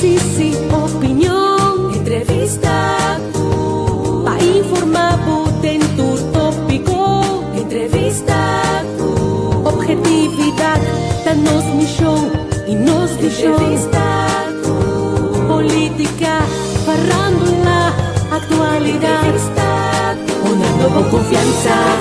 análisis, opinión, entrevista, pa informar en tu tópico, entrevista, objetividad, danos misión y nos visión, entrevista, política, farándula, actualidad, entrevista, una nueva confianza.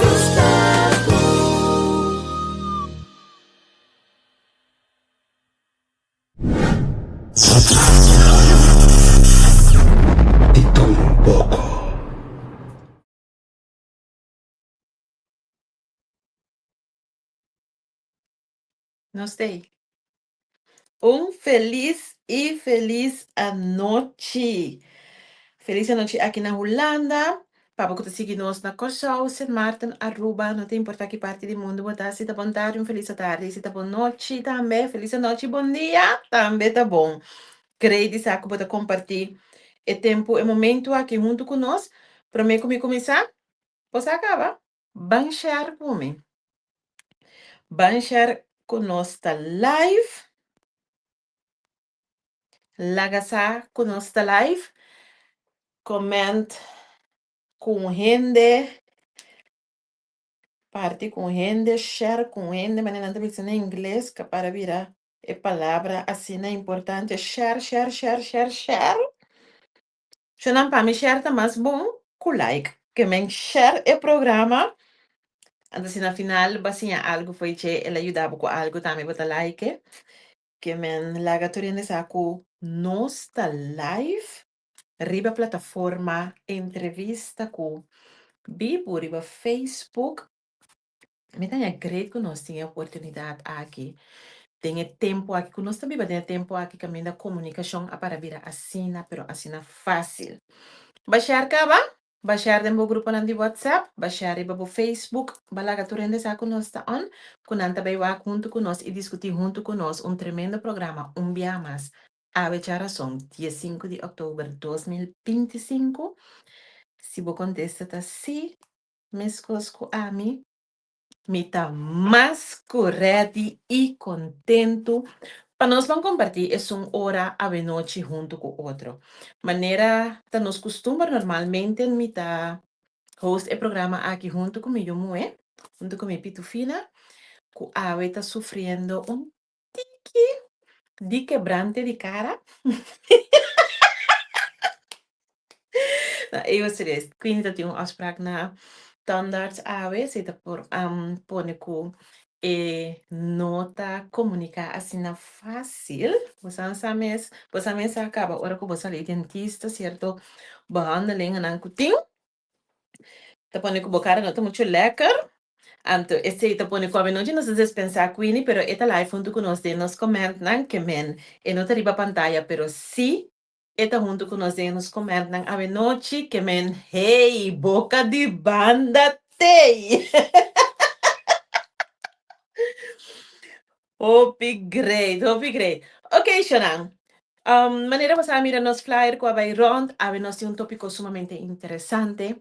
Nos sei. Feliz e feliz anoche. Feliz anoche aqui na Holanda. Para que seguir nós na Corsau, St. Maarten, Aruba, não tem importa que parte do mundo botar. Se tá bom tarde, feliz tarde. Se tá bom noite, também. Feliz noite, bom dia, também tá bom. Creio que saco botar compartilhar o tempo, o momento aqui junto com nós. Para mim começar, você acaba. Banchar com mim. Banchar com nós tá live. Lagasa con nuestra live, comment con gente, parte con gente, share con gente, maneira não está em inglês, que para virar a palavra assim é importante, share. Se não para me share tá mais bom, com like, que men share o programa, então se na final, basinha algo foi que ele ajudava com algo também, bota like, que men laga turende saco, nossa live, riba plataforma, entrevista com Bibo, riba Facebook. Me tenha great que nós tenha oportunidade aqui. Tenha tempo aqui, que nós também vai ter tempo aqui que a comunicação para vir assim, pero assim fácil. Baixar caba, baixar do grupo de WhatsApp, baixar riba o Facebook, balaga tu rende sa nós está on, kunanta vai lá junto com nós e discutir junto com nós tremendo programa, dia mais. A razão, dia 5 de outubro de 2025. Se você contesta tá sim, mescosco a mim, me tá mais correto e contento. Para nós vamos compartilhar é hora a noite junto com outro. Maneira que nos costuma normalmente me tá host o programa aqui junto comigo, junto com minha pitufina, que a está sofrendo tique de quebrante de cara. Eu seria, quindi dat een afspraak na tandarts AWE, zit por pone ku nota comunica assim na fácil. Você mes acaba ora que você é dentista, certo? Behandeling en kuting. Te pone ku bocara nota muito lekker. Anto, esse te pone ku avenoji nos pensar quindi, pero esta live junto con nos comentan que men, e não riba pantalla, pero sí esta junto com nós nos comentam a noite que men, hey, boca de banda tei. Great. Ok, Shonan. Maneira você mira nos flyer que vai rond, a nós tem tópico sumamente interessante,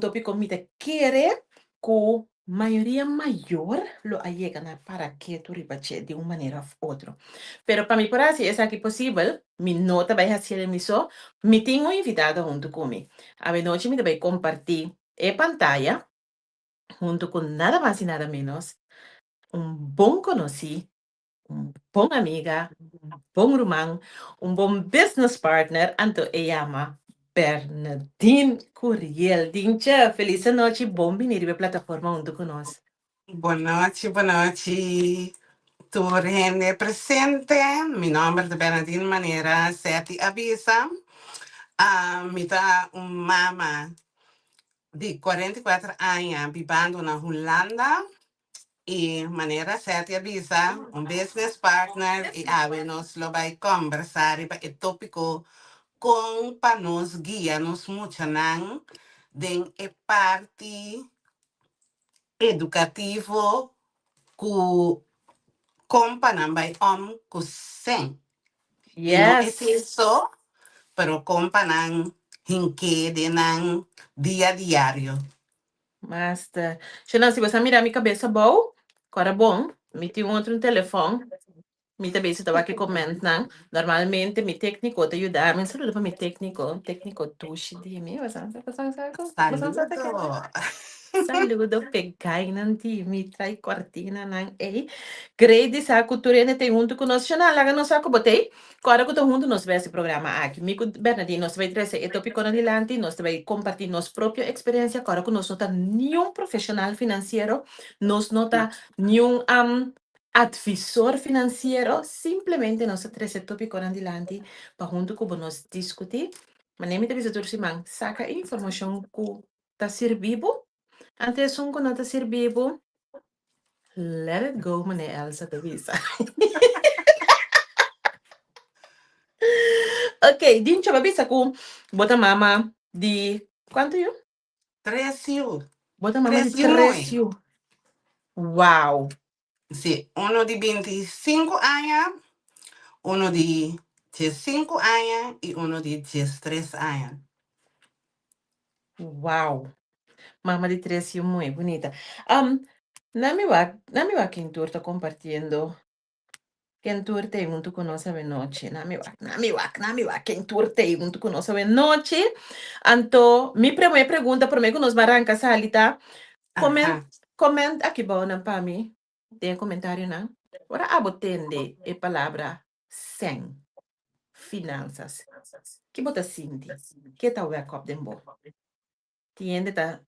tópico que te quer que maioria maior lo allega para que tu ribache de uma maneira ou outra. Pero para mim, por assim, é aqui possível, me nota vai fazer emissão, me tenho invitado junto comigo. A noite me vai compartilhar a pantalla junto com nada mais e nada menos, bom conhecido, bom amiga, bom irmão, bom business partner, anto llama Bernardine Curiel. Dincha, feliz noite, bom venir a plataforma junto con nós. Boa noite. Tu rende presente. Mi nombre es Bernardine Manera, Seti Avisa. Mi da mama de 44 anos vivendo na Holanda. E Manera Seti Avisa, business partner, e nos lo vai conversar e o tópico com para nos guia, nos muchanan, den e parte educativo ku kompa by kusen. E não é Yes, isso, pero kompa ng hinke ng dia diário. master. Xana, se você mirar minha cabeça boa, agora bom, me tem outro telefone. Mi também estava aqui comentando. Normalmente, mi técnico te ajuda. Me saludo para mi técnico Tushi de mim. Você Saludo. Saludo, pegai nanti, mi trai cortina nan ei. Grade sa cultura ne tem junto conosco, na laga não saco botei. Agora que tô junto nós vai esse programa aqui. Mico Bernardino, nós vai trazer etopico na dilante, nós vai compartilhar nossa própria experiência. Agora que nós não tá nenhum profissional financeiro, nós não tá nenhum advisor financeiro, simplesmente nós trazer tópico na dilante para junto com nós discutir. Mas nem me te visitor Simão, saca informação que tá servindo. Antes un conata sirbibo, let it go, mane Elsa te visa. Ok, dincho babisa ku bota mama di quanto io? 3 Bota mama di 3 muy. 3 io. Wow. Sí, uno de 25 años, uno de 15 años y uno de 13 años. Wow. Mama di 3 io muy bonita. Nami wa quem tu tá compartilhando. Quem tu tem junto conosco a noite. Nami wa quem tu tem junto conosco a noite. Anto, mi primeira pergunta para mim que nós arranca salita. Ajá. Comment aqui bom na para mim. Tem comentário não? Ora abotende a palavra sem finanças. Que bota sinti? Que tá o cop dem bo? Tiende tá.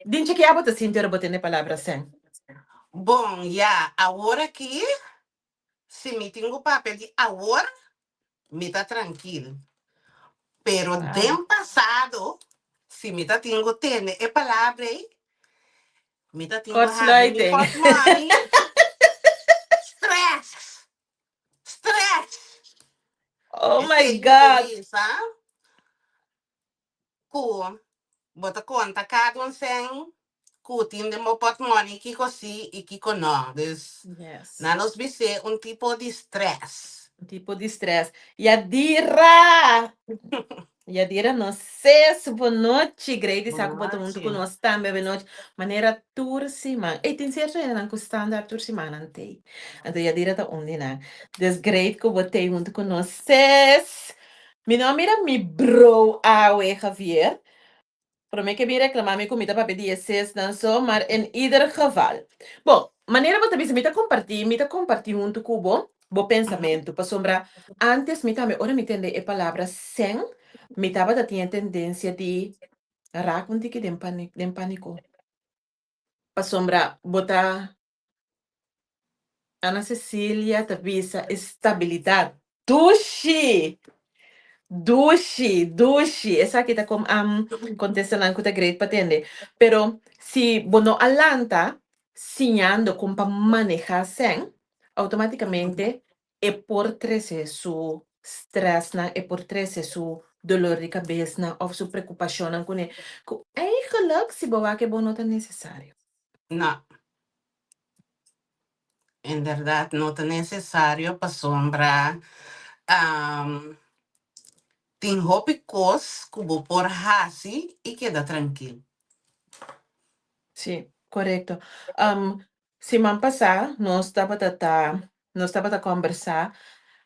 Dinche que abota sinti ora botende a palavra sem. Bom, ya, ahora aqui, se me tenho papel de ahora, me tá tranquilo. Pero Wow. del passado, se me tá tenho tene a palavra aí, me tá tenho having me Kortsluiting. pot money. Stress. Oh Esse my aí God. beleza. Cu, bota conta cada um sem, cu, tem de meu pot money, que cosi e que não. Dus, Yes. na nos ser tipo de stress. Tipo de stress. Yadira! Yadira, não sei se boa noite, Grady, sabe que todo mundo conosco também, boa noite. Maneira turcima. E tem certo ainda não standard turcima não tem. Então, Yadira tá onde, né? Des great que botei junto conosco. Meu nome era mi bro, Awe Javier. Para mim que me reclamar minha comida para pedir esses, não só, mas em ieder geval. Bom, maneira que você me compartilhar junto com o pensamento, para sombra, antes me também, ora me entende a palavra sem, me tava tinha tendência de racontar que dem pânico. Para sombra, botar Ana Cecília, Tavisa, estabilidade. Dushi. Esa kita como contestan ko ta great patente. Pero si bono alanta, sinando kung pa manejar sen, automáticamente e por 13 su stress na, e por 13 su dolor de cabeça na, of su preocupação na kune. Eigenlijk si bawa que bono tan necesario. No. En verdad, no es necesario para sombra. Tem hópicos como por hasi y queda tranquilo. Sí, correcto. Si man pasar, no estaba a conversar,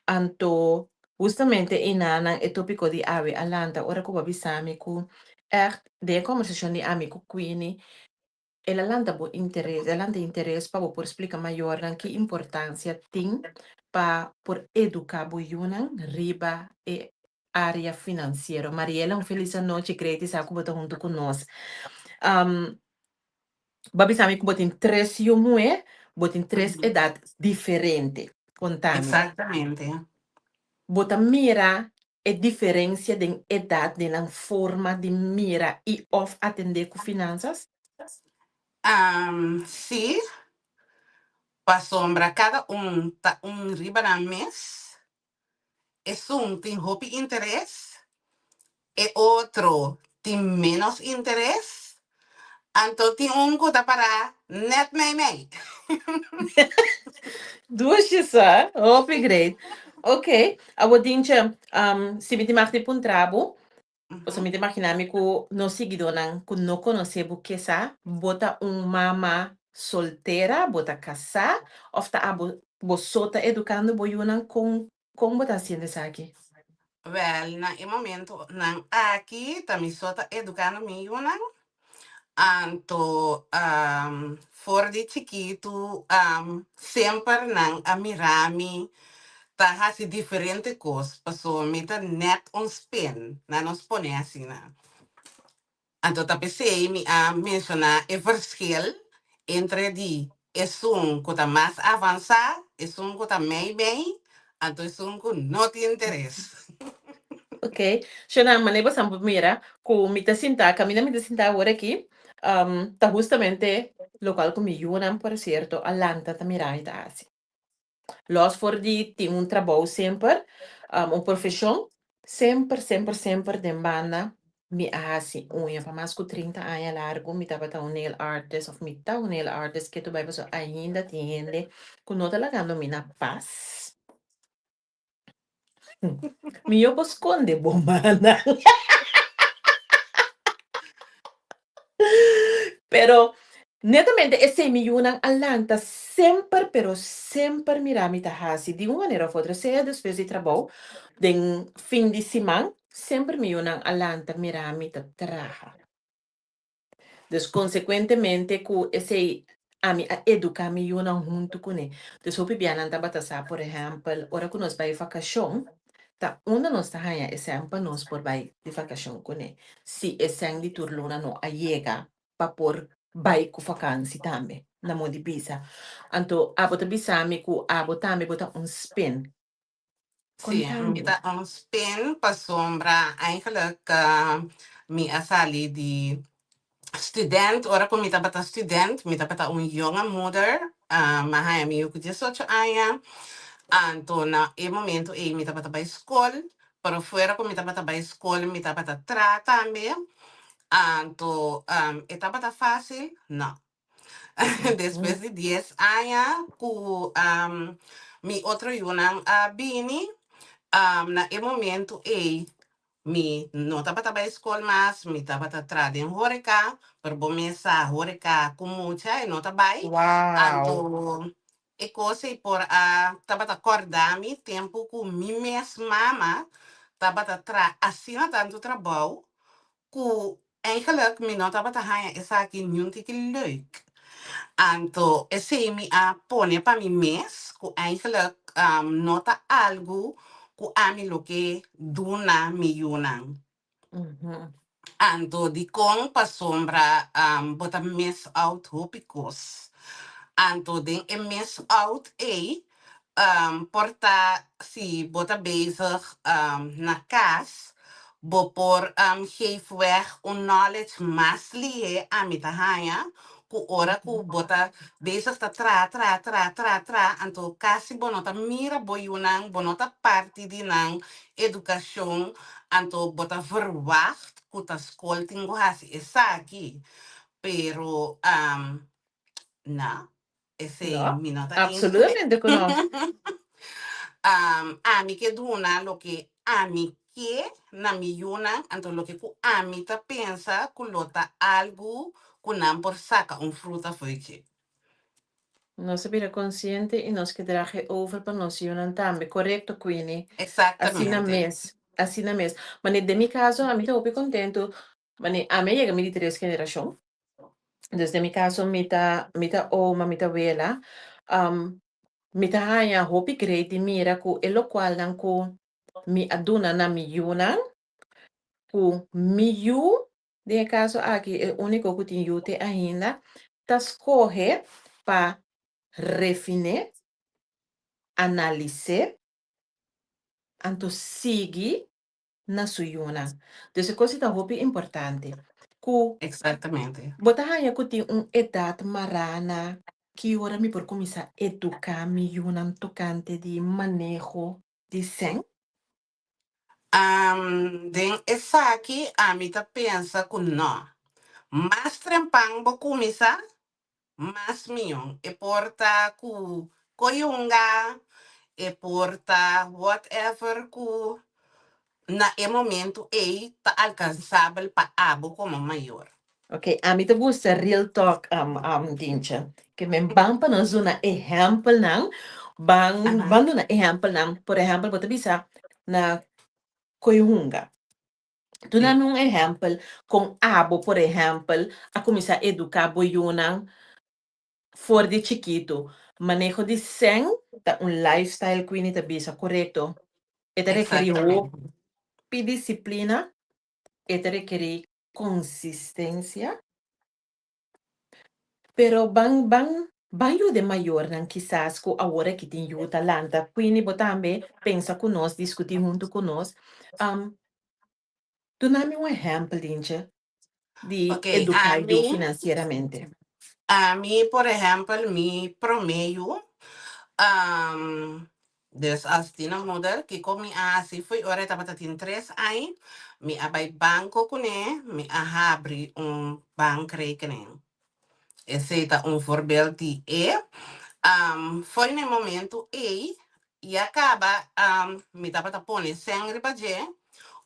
anto justamente inana e tópico di ave alanta, ora ko babisami ku echt de conversazione di amico quindi e alanta interesse pa por explicar maior nan que importância tem pa por educar bo yunan riba e área financeira. Mariela, feliz noite, creio que bota junto conosco. Babi sami que botin 3 yomue, botin 3 edad diferente. Contame. Exactamente. Bota mira e diferença de edad, de la forma de mira e of atender com finanças? Sí, para sombra, cada tá riba na mês. Es tem hopi interés, e outro tem menos interés. Então tem que tá para net mee. Dushisa, hope great. Ok, abo dinche, si mi ti machti pun trabo, posso me imaginar que no seguidor que não conhecemos que sa, bota mama solteira, bota casar, ou tá abo Bosota educando boyunan con votación de saki. Well, na e momento nang aqui também só tá educando me yunang anto for de chiquito sempre nang amirami tá hasi diferente coisa passou me tá net ons pen na nos pone assim na anto tá pensei me a mencionar o verschil entre de es um que tá mais avançado es um que tá meio bem anto es um que não te interessa. Ok, Shona, manebo sampo mira, ku mita sinta, camina mita sinta ahora aquí, ta justamente lo cual con mi yunam, por cierto, alanta ta mirai ta asi. Los for di ti un trabalho sempre, un profissão, sempre de banda, mi asi unha, pa mais que 30 anos largo, mi tava un nail artist, of mi ta un nail artist, que tu vai so ainda tiende, ku nota lagando mi na paz. Mi yo posconde, bomana. Pero netamente esse mi yunang alanta sempre, pero sempre mirami tahasi de uma maneira ou outra, seja depois de trabalho, den fim de semana, sempre mi yunang alanta mirami ta traha. Dus consequentemente ku esse ami a educar mi yunang junto com ele. Dus hopi biananta batasa, por exemplo, ora que nós vai vacação, ta una nós ta hanya exemplo nós por vai de vacação com ele. Se esse de turluna no a llega pa por vai ku vakantie também na modi bisa. Anto abota bisami ku abotami bota un spin. Sim, me Contando. dá uns pen para sombra, eigenlijk me asali de student, ora como me tá bata student, me tá bata jonge moeder, maar hij me ook 18 anos, então na e momento me tá bata bij school, para fora como me tá bata bij school, me tá bata tra também, então está bata fácil, não. Depois de 10 anos, com mi outro yunang bini, na e momento mi não estava a escola mais, mi estava a trabalhar em horeca, para começar horeca com muita e não estava Wow. então e coisa por a estava a acordar mi tempo com mi mesma mama estava a tra assim tanto trabalho que eigenlijk mi não estava a ganhar essa aqui nenhum tipo leuk. Então, esse me a pone para mim mês, que eigenlijk nota algo que a mim lo que duna mi yunan. Mhm. Ando di kong pa sombra bota mes out hopikos. Anto den e mes out porta si bota bezig na kas, bo por geef weg un knowledge mas lie amitahaya, ku ora ku bota bezig ta tra, anto kasi bonota mira boyunang, bonota parti di nang educação, anto bota verwacht, ku ta school tingo hasi esaki, pero na, ese No, minota instrument. absolutamente que no. Ami que duna lo que ami que na mi yuna, anto lo que ku ami ta pensa kulota algo kunam por saca un fruta foi que. Non sapere consciente e non schiederare over per non si un tambe, corretto quindi, Exactamente. assim na mes. Mas nel mio caso, a mim tá super contento, mas a mim chega me de três geração. Desde mi caso, mita oma, mita vela, mita hanya hopi great mira ku elo qual dan ku mi aduna na mi yuna, ku mi yu, de caso aqui, é o único que tem yute ainda, ta escorre pa refine, analisar, anto sigi na suyuna. Dus coisa tá hopi importante. Ku Exactamente. bota hanya ku ti edad marana que ora mi por começar a educar mi yunam tocante de manejo de sen. Den esa aqui ami ta pensa ku no. Mas trempang bo kumisa, mas miyon. E porta ku koyunga, e porta whatever ku na e momento tá alcançável para abo como maior. Ok, a mim te gusta real talk dincha. Que me bampa na zona exemplo não. Ajá. Bando na exemplo na, por exemplo, bota bisa na Coihunga. Tu na Sim. um exemplo com abo, por exemplo, a começar a educar boiunang for de chiquito. Manejo de sen, tá um lifestyle que ta bisa correto. Eta requer Exatamente. disciplina, eta requer consistência, pero bang de maior nan quizás ko agora que tem o talanta. Quindi botambe pensa conosco, discutir junto conosco. Tu nami um exemplo, Dinche, de Ok, educar eu financeiramente. por ejemplo, mi promedio, dus als tienermoeder, que com mi asi fui ora tapata tin 3 anos, mi abay banco kune, mi abri bankrekening. Esse é voorbeeld die foi no momento e acaba mi tapata pone sem ribaje,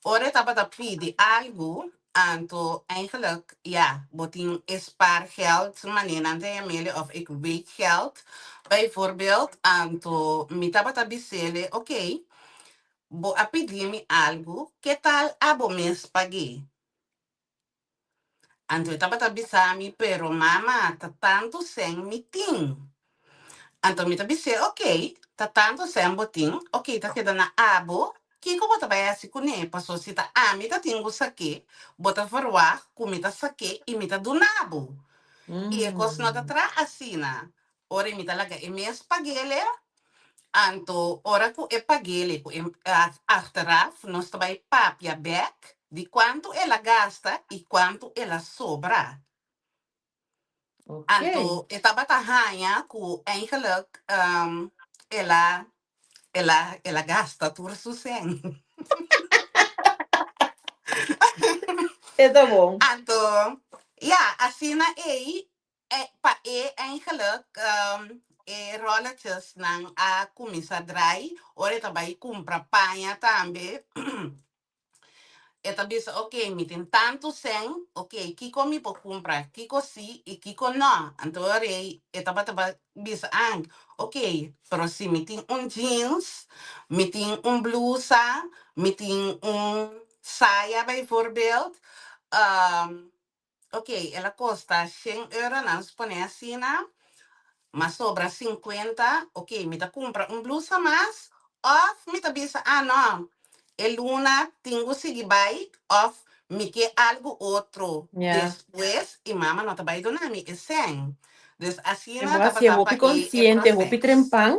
ora tapata pidi algo, anto eigenlijk, ja, botin spaargeld, manenante emele of ik weet geld. Bijvoorbeeld, anto mi tapata bisele, oké, bo a pedir-me algo, que tal abo mes paguei? Anto eu tapata bisami, pero mama, tá tanto sem mitim. Anto mi tabi se, ok, tá tanto sem botim, ok, tá quedando abo, que bota vai assim com ne, passou se tá, mi tá tingo saque, bota forward, comida saque, e mi tá do nabo. E é coisa não tá Hum, tra assina. Ora mi tá laga, e mes pagele, anto, ora ku e pagele, ku achteraf, nós vai papia back, de quanto ela gasta e quanto ela sobra. ok. Anto, estaba tajanya ku eigenlijk, ela ela gasta tudo susen. É tá bom. Anto, ja, asina pa eigenlijk rolletjes nang a kumisa dry, ore tabai kumpra panha tambe. Eta bisa, ok, mi tem tanto sen, ok, kiko mi po comprar, kiko si e kiko no. Antore, eta bata bisa ok, pero si mi tem jeans, mi tem blusa, mi tem saia bijvoorbeeld, ok, ela custa 100 euro, nós põe assim, mas sobra 50, ok, me tá compra blusa mais, of me tá bisa, não, luna tengo seguir vai, of me que algo outro Yeah. depois, e mama não tá vai donar me, é sem. Dus assim, É bom tá assim, eu vou para é consciente, eu vou processo. trempar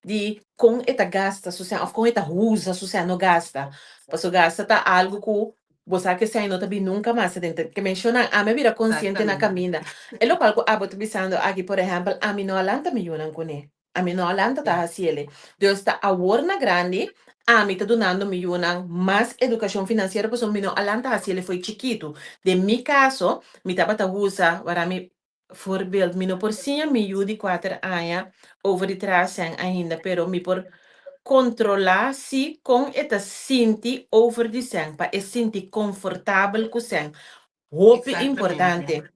de com eta gasta, ou com eta usa, não gasta. Porque gasta tá algo que você que sai não também nunca mais, tem que mencionar, a me vira consciente na Exatamente. caminha. É lo qual que abo te pensando aqui, por exemplo, a mim não alanta me yunan com ele. A mim não alanta tá assim ele. Deus tá a warna grande, a mim tá donando me yunan mais educação financeira, porque mim não alanta assim ele foi chiquito. De mi caso, me tava tá usa, para mim voorbeeld, mi no por sia mi judi 4 anos over de trás zijn ainda, pero mi por controlar si com eta sinti over de zijn, pa e sinti confortável com zijn. Hope Exatamente. importante.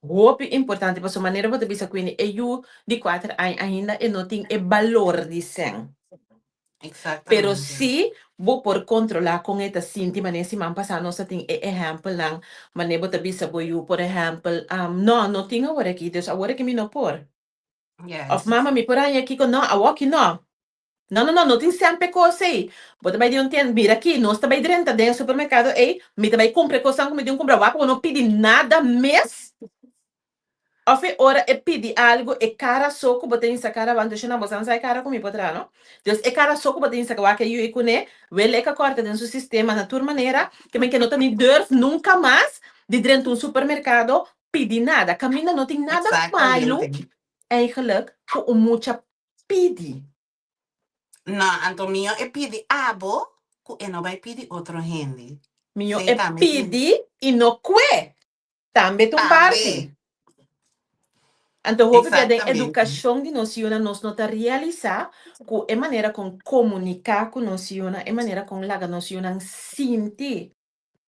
Hope importante, pa sua maneira você bisa quindi e ju di 4 anos ainda e não tem e valor de zijn. Pero Exatamente. si vou por controlar com eta sinti, mas nesse man passar nós tem exemplo lang, mas nebo tabi sa boyu, por exemplo, não tinha agora aqui, Deus agora que me não por. Of Yes. mama mi por aí aqui com não, a walk não. Não tem sempre coisa aí. Bota vai de um tempo, vir aqui, nós também dentro do supermercado, ei, me também compra coisa, como de um compra wapo, não pedi nada mesmo. Of ora e pedi algo e cara soco botei essa cara quando chega você não sai cara comigo para não. Deus e cara soco botei essa cara que eu e cune, vele que corta dentro do sistema na tua maneira, que não tem durf nunca mais de dentro de um supermercado pedir nada. Caminha não tem nada malo, Exactamente. eigenlijk, com muita pedi. Não, Antomio, e pidi abo, e não vai pedir outro rende. Mio Sei e também tem. pedi e no que também tu Também. parte. Então, houve a Exatamente. educação de nós nos nota realizar com a maneira com comunicar com nós a maneira com laga nós sentir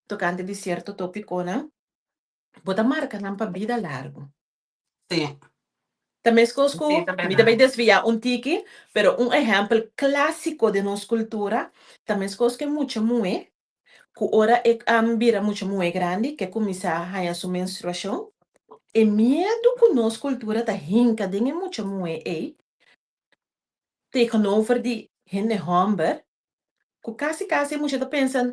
tocante de certo tópico, né? Bota marca na vida largo. Sim. Também Sí, escosco, es me também verdad. desviar um tiki, pero um exemplo clássico de nossa cultura, também escosco é muito muito, que ora é vira muito muito grande, que começa a sua menstruação, e medo que nossa cultura tá hinca, dinge muito muito é, tegenover die hinde homber, que quase muito tá pensando,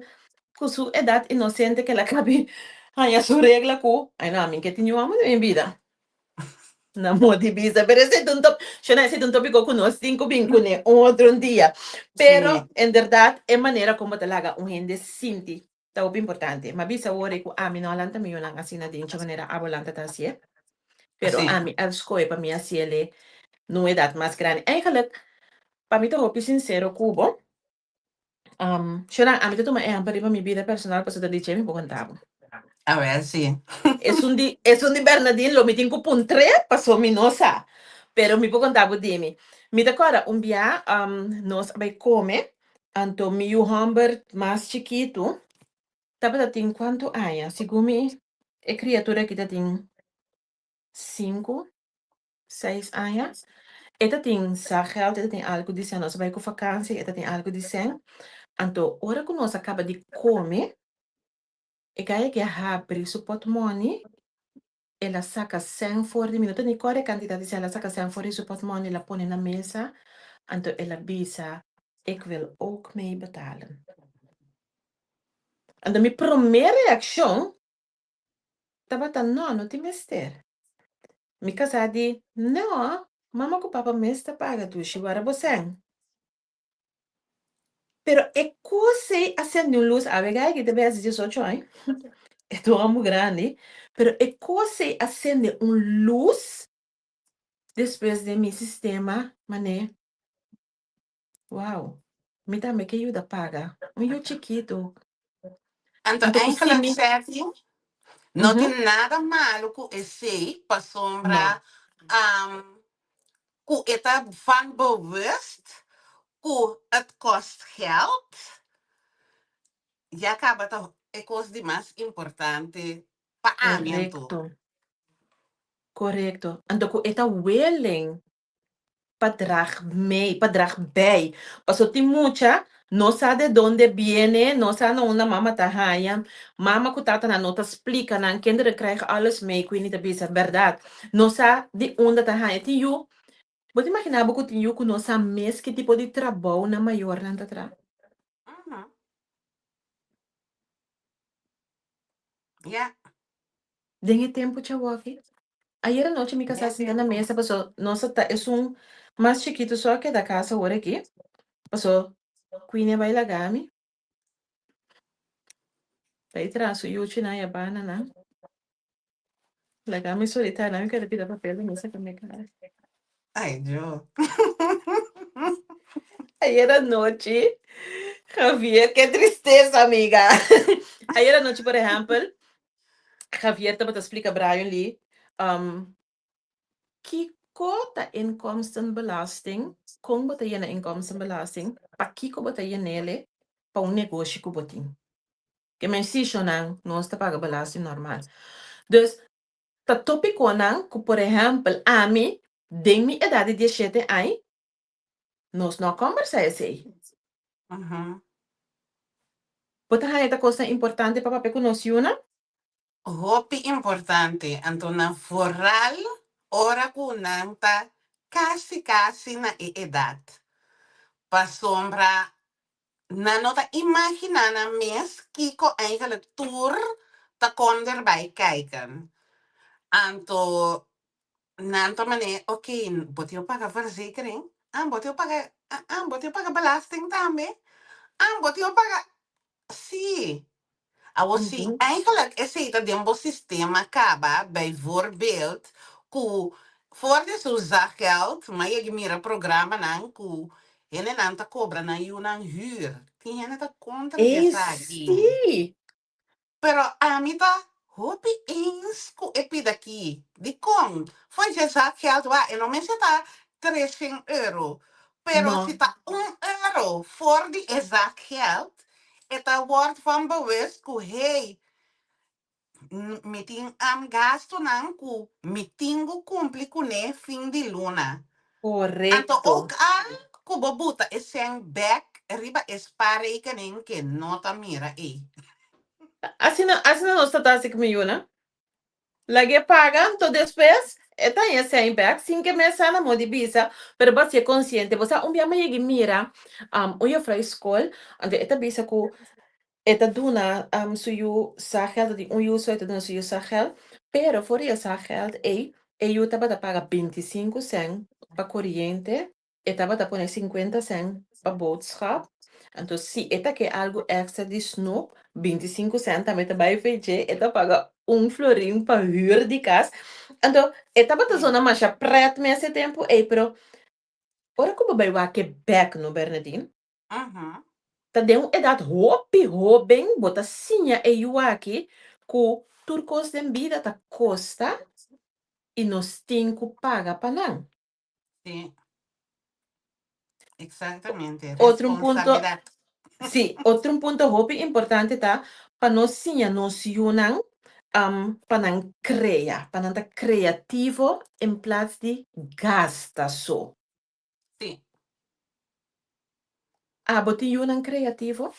com sua idade inocente que ela cabe, a sua regra, que, ai não, a mim que tinha uma minha vida. Na modibisa, pero ese tunto, yo no sé tunto pico con unos 5 ne otro día. Pero Sí, en verdad, es manera como te laga un gente sinti. Tá o importante. Ma bisa ore ku ami no alanta mi yunang asina din cha manera abolanta ta sie. Pero sí. ami al skoe pa mi asiele no edad más grande. Eigenlijk, pa mi to hopi sincero kubo. Yo na ami to toma e ampari pa mi vida personal pa sa ta dice mi po contabo. A ver, sí. Es un di Bernardine, lo mi tinko puntre, paso mi nosa. Pero mi po contabo dimi. Mi te acorda, un dia, nos vai come, anto mi u hamburger mais chiquito, tava da tin quanto aia, sigumi, e criatura que ta tin 5, 6 anos, eta tin sa geld, eta tin algo di sen, nos vai com vakantie, eta tin algo di sen, anto ora que nós acaba de comer, e gaia que abre su portmoney, ela saca 100 for di minuto, ni quale quantità di ela saca 100 for di su portmoney, la pone na mesa, anto ela bisa, ik wil ook mee betalen. En de mi primeira reação, tava tá, não, não tem mister. Mi casa di, não, mama com papa mesta paga tu, chihuara você. Pero é coisa acende luz, a vega que deve ser 18 anos, é tão amo grande, pero é coisa acende luz depois de mi sistema, mané, wow, me dá me que ajuda paga, eu chiquito, Entonces, anto eigenlijk kusimi, zeg je, no tiene nada malo que ese para não, sombra, que está van bewust, que het kost geld, ya acaba toch, é coisa de mais importante para mim, correcto, correcto, anto ku eta willing, padrag bij. Paso ti mucha, no sabe de dónde viene, no sabe una mama tahaya. Mama kutata na nota explica, na kinderen krijgen alles mee, ik weet niet de bezig, verdad. No sabe de onde tahaya. Ti you, vos imaginaba que ti you que no sabe mes que tipo de trabalho na maior na tatra. Ja, Dengue tempo chawaki. Ayer anoche mi casa ja, sentada na mesa, pasó, nossa, es un más chiquito só que da casa ahora aqui. Pasó, Queen vai lagami. Daí traço, yuchi na yabana na. Lagami solitária, não quero pedir papel de mesa com minha cara. ai, Joe. Ayer anoche, Javier, qué tristeza, amiga. Ayer anoche, por ejemplo, Javier estava te explica Brian Lee, que cota inkomstenbelasting, como botar na inkomstenbelasting, para que botar nele, para um negócio que botin. Que men si não, não está paga belasting normal. Dus, tá tópico não, que por exemplo, a mim, de minha idade de 17 anos, nós não conversamos assim. Botar esta coisa importante para papel conociona? Hopi importante, Antona foral, ora kunanta, kasi na edad. Pa sombra, na nota imagina na mes, kiko eigenlijk tour, ta kon erbij kijken. Anto, nanto mane, oké, bot je paga verzekering? Bot je paga belasting daarmee? Bot je paga, zie. Assim, eigenlijk is het dat een systeem acaba, bijvoorbeeld, ku voor de zakgeld, maar je mira programma nan ku ene nan ta cobra na you nan huur. Tinha ene ta contra de É, sagi. sim! Pero a mim tá hopi eens ku epi daqui. De com, foi de zakgeld wa en não me se tá 300 euro. Pero se Não, tá euro voor die zakgeld, het wordt van bewust ku hey, mi ting gasto nan ku mi tingo cumpli con e fin di luna. Anto ook Correcto. al kubo buta e sen back riba e sparekening que nota mira e. Assim não está assim comigo, né? Lagi pagan, então depois, está aí sem back, sem que me sana mo de bisa, pero você é consciente, você um dia me mira, o eu fra escola, ande eta bisa ku eta duna suyu sa geld die onjuist uit dan suyu sa geld, pero voor je sa geld eu taba da paga 25 cent pa corriente, eta taba da poner 50 cent pa boodschap. Então, se eta que algo extra de snoep, 25 cent também vai fazer, eta paga florim pa huur de casa. Então, eta bata Sim. zona mais pret me esse tempo, pero ora como vai wa que back no Bernardino? Uhum. Ta den edad hopi hoben bota sinha e aqui ku turcos den vida ta costa e nos tinku paga pa não. Sim, exatamente. Outro ponto, Responsabilidade. sim, outro ponto hopi importante tá pa nos sinha nos yunan pa não crea, pa não tá criativo em plaats de gasta so. Sim. Ah, boti yunan criativo?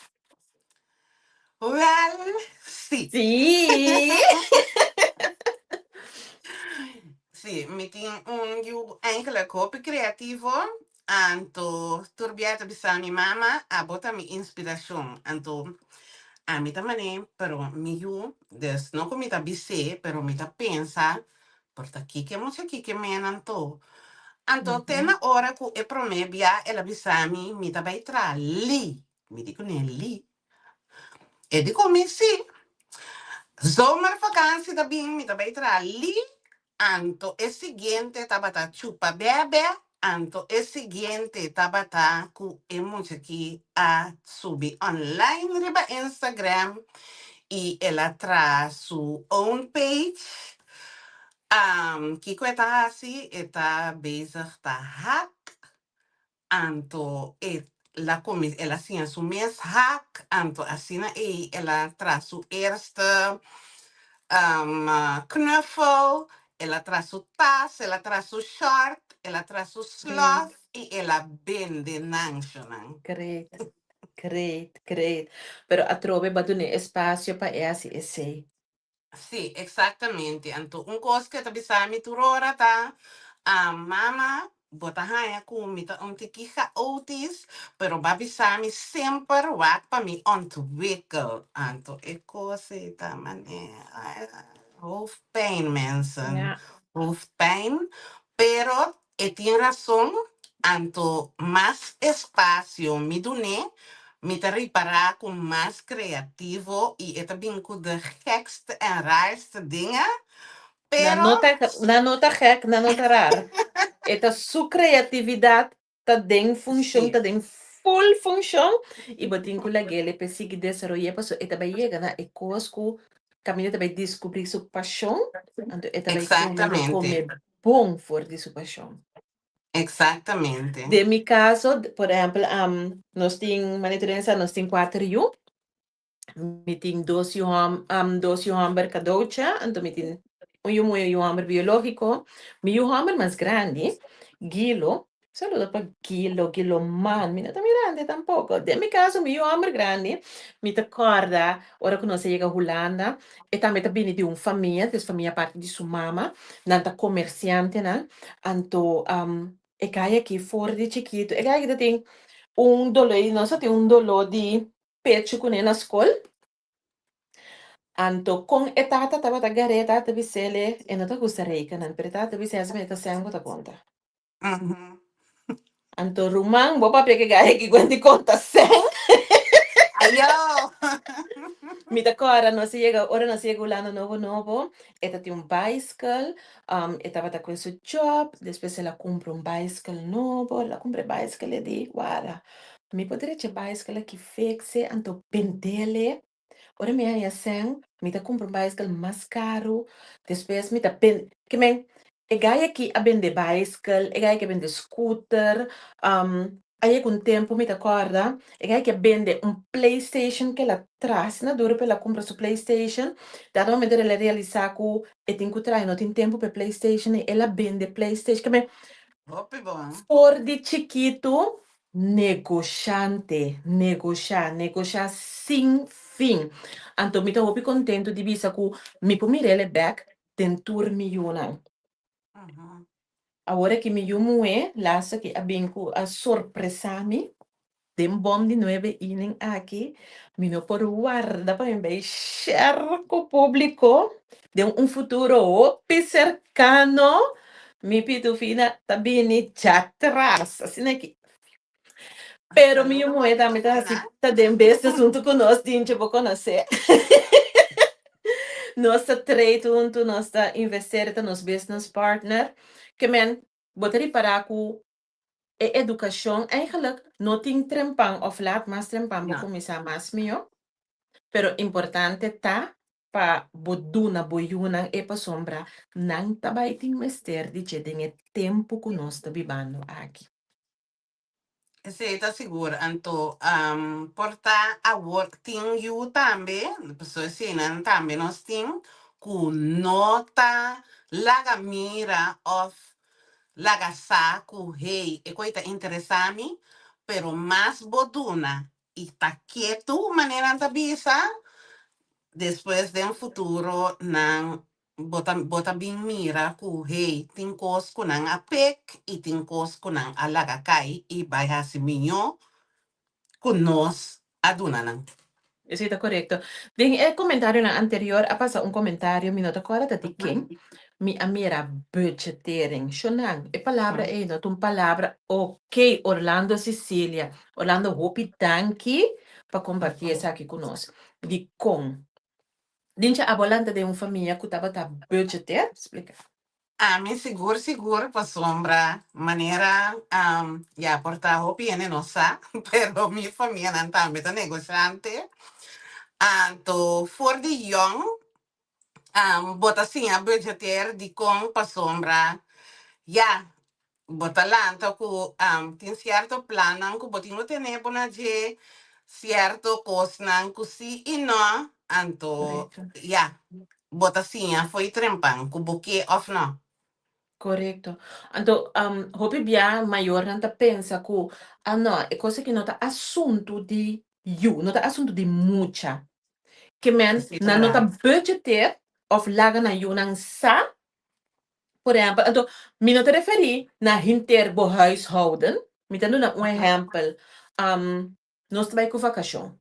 Well, sim. Sim! Sì, mi tin un ju enkele kopi creativo, anto turbiata bisani mama, a bota mi inspiración, anto a mi tamane, pero mi ju, des no comita bise, pero mi ta pensa, porta aquí que mucha aquí que me anto. Anto Uhum. tena ora ku e promebia e la bisami mi ta bai tra li, mi dico ne li, e dico mi sì, zomervakantie da bin mi ta bai tra li, anto e siguiente tabata chupa bebe, anto e siguiente tabata ku e muchaki a subi online riba Instagram y el atrás su own page. Kiko eta asi eta bezig te hak, anto et la comis ela hacía su mes hack, anto asina ela tras su eerste knuffel, ela tras su tas, ela tras su short, ela tras su sloth y ela bende nangshonan. Great, great, great. Pero a trove ba dun espaço para esse e sei. Sì, esattamente. Anto un cos che bisami turora ta a mama botahaya kumita un tikija otis, pero babisami sempre wat pa mi ontwikkel. Anto e cose ta mane hoofdpijn mensen. Ja, Hoofdpijn. Pero e tiene razón. Anto más espacio mi dune me te reparar con más creativo y это bien con de gekste en raarste dingen. Pero na nota gek, na nota rar. Eta su criatividade tá den função, tá sí, den full função. E botin com lagele pe sig desarrollar passo eta vai llegar na e cosco caminho também descobrir sua paixão. Então eta vai exactamente, comer bom for de sua paixão. exactamente. De mi caso, por exemplo, nós tem monitorença, nós tem 4 meeting dos hamburger cadeautje. Então, meeting um hamburger biológico. Mi hamburger mais grande, Guilo. Saludo para Guilo man. Mi não tá grande tampoco. De mi caso, mi hamburger grande. Mi te acorda, ora que nós chega a Holanda, e também tá vindo de uma família, des família parte de sua mama, nanta comerciante, né? Então, e cai aqui fora de chiquito. E cai que tem dolor, nós tem dolor de pecho com ele na escola. Anto kung etata taba tagare etata bisele enota gusarei kanan pero etata bisele me eta sang bota conta. Uhum. Anto rumang bopa peke gahe ki kwenti conta sang. Ayo! Mita kora no se llega ora no se llega ulano novo eta ti un bicycle eta bata con su job después se la compra un bicycle novo la compra bicycle e di guarda mi potere c'è bicycle che fixe anto pendele. Ora me ia sen, mi ta compra un bicycle mais caro, depois mi ta que men, e gai aqui a vende bicycle, e gai que vende scooter, Aí com o tempo me acorda, e aí que vende um PlayStation que ela traz na dura ela compra seu PlayStation, dado momento ela realizar que e tem que trazer, não tem tempo para PlayStation e ela vende PlayStation, que me Hopi bom. for de chiquito, negociar sem fim. Então me tô contento de ver que me pomirele back tentur mi yuna. Uhum. Agora que me yumu lasa que a bem a sorpresa me tem bom de 9 aqui, me não por guarda para me share com o público de futuro cercano, me pito fina também já atrás, assim é que pero mi Saludo para moeda me tá assim, Pitufina. tá dentro desse assunto com nós, gente, vou conhecer. Nossa trade junto, nossa investir, nos business partner, que men, botar para com educação, eigenlijk, não tem trempang of laat mas trempang, vou Não. começar mais meu, pero importante tá, pa boduna boyuna e pa sombra, não tá vai te investir de que tem tempo que nós tá vivendo aqui. Sim, tá seguro. Então, porta a work team you também, pessoas assim, né? Também nós tem com nota, laga mira of laga saco, hey, e coisa interessante, pero mais boduna. E tá quieto, maneira da bisa, depois de um futuro, não bota bem mira ku hey, tem coisa que não apec e tem coisa que não alaga cai e vai assim minho com nós aduna não. Sí, está correcto. Bien, el comentario anterior, ha pasado un comentario, mi nota corta de quem, mi amira budgetering, shonan, e palavra Uhum. é not un palavra, ok, Orlando Sicília, Orlando Hopi Tanki, para compartilhar isso aqui conosco. De com, dincha a volante de uma família que estava a budgeter, explica. Me seguro, para sombra, maneira, já portar roupa, não sabe, pero minha família não tá, me tá negociante. Anto, for de young, bota assim, a budgeteer de com para sombra, já, bota lá, então, tem certo plano, que botinho tem na de certo coisa, que sim e não, anto, Correcto. já, bota assim, foi trempang, que buque off não. Correcto. Então, Hopi Bia maior não tá pensa que, não, é coisa que não tá assunto de you, não tá assunto de mucha. Que men Isso é na nota verdade. budgeteer of laga na yunang sa, por exemplo, então, me não te referi na hinterbo huishouden, me dando na um Uhum, exemplo, nós trabalhamos com vacação,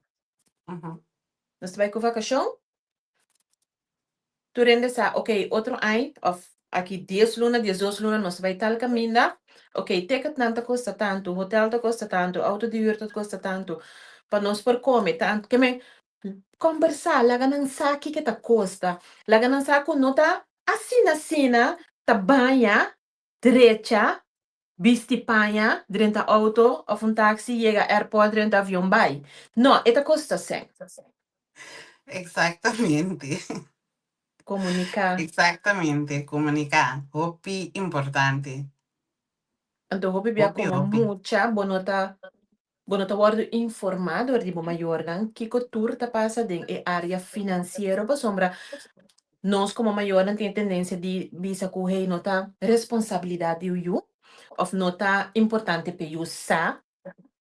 uhum, nós trabalhamos com vacação, tu rende sa, ok, outro ano, of aqui 10 luna, 12 luna, nós vai tal caminho, ok, ticket não te custa tanto, hotel te custa tanto, auto de huur te custa tanto, para nós por comer tanto, que me conversar, laga ng saki que ta costa, laga ng sako no ta asina, ta banha, derecha, visti panha, dentro auto, of um táxi, chega airport, dentro avião, vai. No, eta costa sem. Exactamente, Comunicar. exactamente, comunicar, hopi importante, Então, vou beber hopi, como hopi. mucha, bonota word informado, di maior, que cultura ta passa em área financeira, para sombra, nós como maior não tem tendência de visa que o rei nota responsabilidade do you, of nota importante para you sa,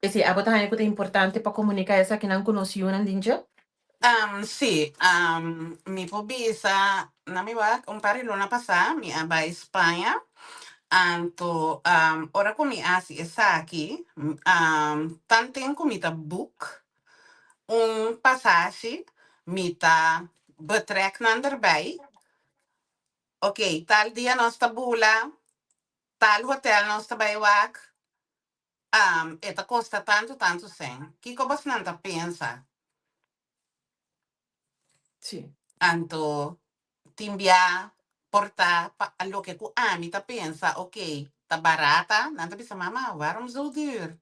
esse abotão que é importante para comunicar essa que não conheceu não dinja. Sí, mi pobisa, na mi wak, un pari luna pasa, mi aba España, anto, ora ko mi asi esa aquí, tanten ko mi ta book, un passage, mi ta betrek nan erbij, oké, tal dia nos ta bula, tal hotel nos ta bij wak, eta costa tanto sen. Kiko bas nanta pensa, Sim. anto timbia porta a lo que ku ami ta pensa, ok, ta barata, nanta bisa mama, waarom zo duur?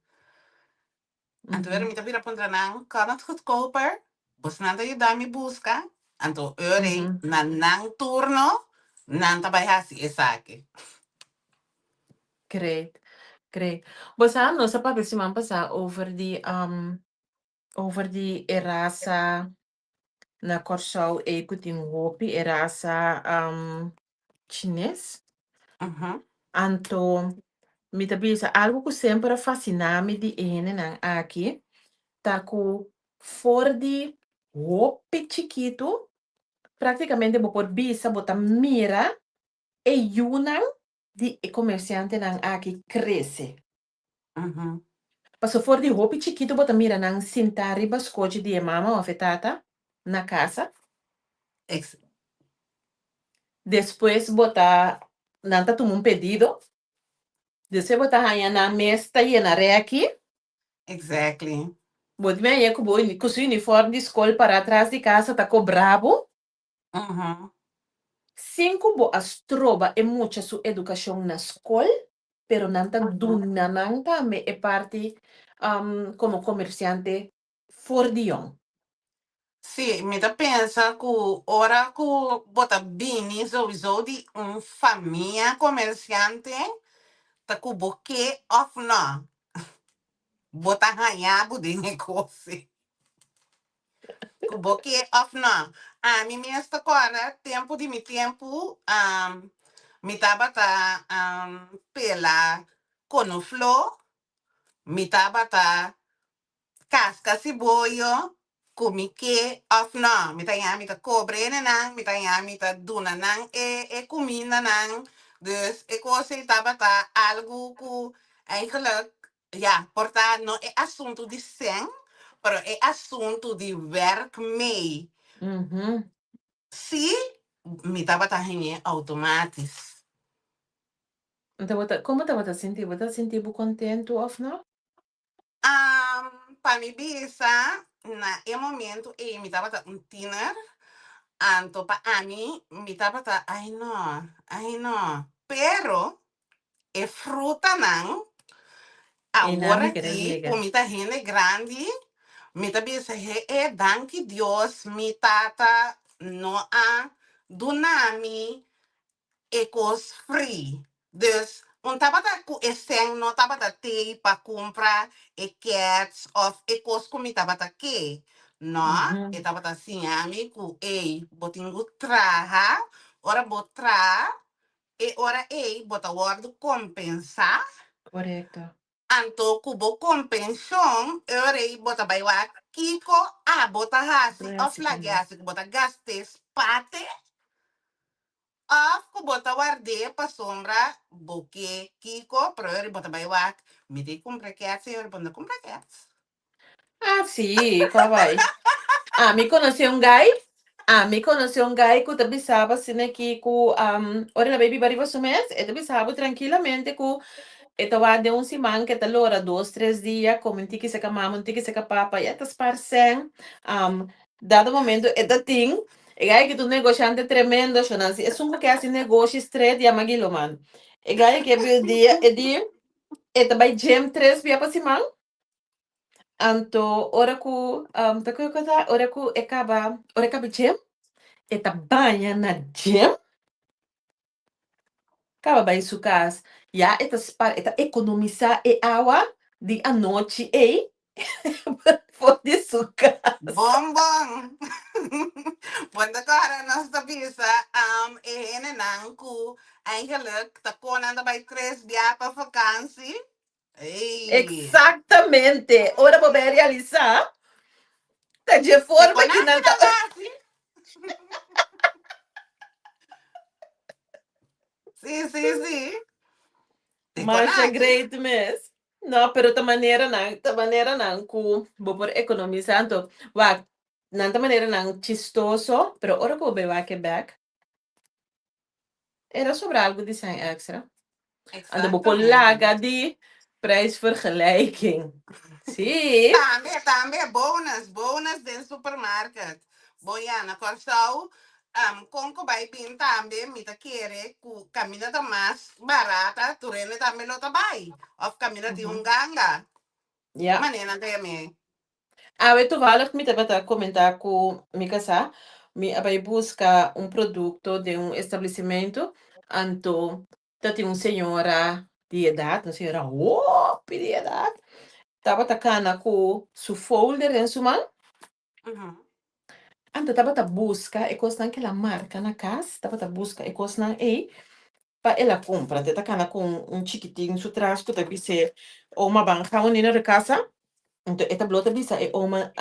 Anto er mi ta bira pondra nang, kan het goedkoper? Bus nanta je dami busca, anto ere na nang turno, nanta bay hasi esake. Great. Creio. Você não sabe para semana passada over die raça na Corsau e que tem roupa, raça chinês. Uhum. Anto, me tabisa algo que sempre fascina-me de ene nan aqui, tá com for de roupa chiquito, praticamente vou por bisa, botar mira e yunan de comerciante nan aqui cresce. Uhum. Passo for de roupa chiquito, botar mira nan sintari bascote de mama ou afetata na casa. Ex- Depois botar, nanta tomar pedido. Depois botar aí na mesa e na aqui. exactly. Bot me aí com o uniforme de escola para trás de casa, tá com brabo. Uhum. Cinco bo as trova e muita sua educação na escola, pero nanta duna nanta me é parte como comerciante for Dion. Sì, mi da pensa che ora che bota bini sowieso di un famiglia commerciante, ta ku boke of no. Bota hanyabu di negócio. Ku boke of no. Mi mesta agora, tempo de mi tempo, mi taba ta pela conoflo, mi taba ta casca siboyo, kumike of no, mita kobre na nang, mita duna nang e kumina nang. Dus ik was tabata algo ku eigenlijk, ja, porta no é assunto de sen, pero é assunto de werk mee. Si, mi tabata hine automatisch. Então, como tá você sentir? Você sentir contento ou não? Para mi bisa, na e momento, mi tabata un tiner, anto pa ami, mi tabata, ay no. Pero, e fruta nang, E não agora me querer aqui, ligar. por mi ta gente grande, mi ta bisa, danke Dios, mi tata no a dunami ecos free. Dus, un tabata ku eseng no tabata te pa comprar e cats of ecos ku mi tabata ke. No, e tabata sinhami ku botingu traha, ora botra, e ora bota guardo compensa, Correto. anto kubo compensão, ora bota baiwa kiko, bota hasi, of Clássica lagi mesmo. hasi, bota gastes pate, of bota guarde pa sombra, boke kiko, pero ora bota baiwa, me de compra cats, ora bota compra cats. Sim, qual vai? Me conheceu um guy. Me conheceu um guy que também sabe assim que ora na baby bariba sumes, e também sabe tranquilamente que estava de um semana que tá lora 2, 3 dias, como um tique seca mama, um tique seca papa, e até parcem, dado momento, é da ting, e aí que tu negociante tremendo, chonansi, é só que assim negócio straight e amagilo, man. E aí que é o dia, e também gem 3 dias para semana, anto, ora ku, tá que coisa, ora acaba gem, e tá banha na gem, acaba bem su casa, já, eta economizar e água, de a noite, ei, for de su casa. Bom, bom. Want agora nós da bisa, ene nang ku, eigenlijk, ta konanda bij 3 dias para vakantie. Ei, Exatamente. Ora vou bem realizar. Tá de te forma que não konanda tá. nasi? Sim, sim, sim. Te Mas é konasi? great mesmo. Não, pero ta maneira não, ku, vou por economizando. Wa, não ta maneira não, chistoso, pero ora vou bem que back. Era sobre algo de 100 extra. Anda vou por Exactamente. laga de prijsvergelijking. Sim. Também, bonus, bonus do supermarket. Boiana, Corsau, conco vai pin também, me ta querer, ku camina ta mais barata, turene também lo tabai. Of camina ti un ganga. Ja. Manena de me. Eu toevallig met hebben comentar com minha casa, me vai buscar um produto de um estabelecimento, anto, dat uma senhora de edad, não sei, era de edad. Tava tacana com su folder em sua mão. Uhum. Anto tava ta busca e coisa naquela marca na casa, tava ta busca e coisa na e para ela compra, te tacana com chiquitinho su trás, que tá ser ou uma banca onde na casa. Então, esta blota bisa uma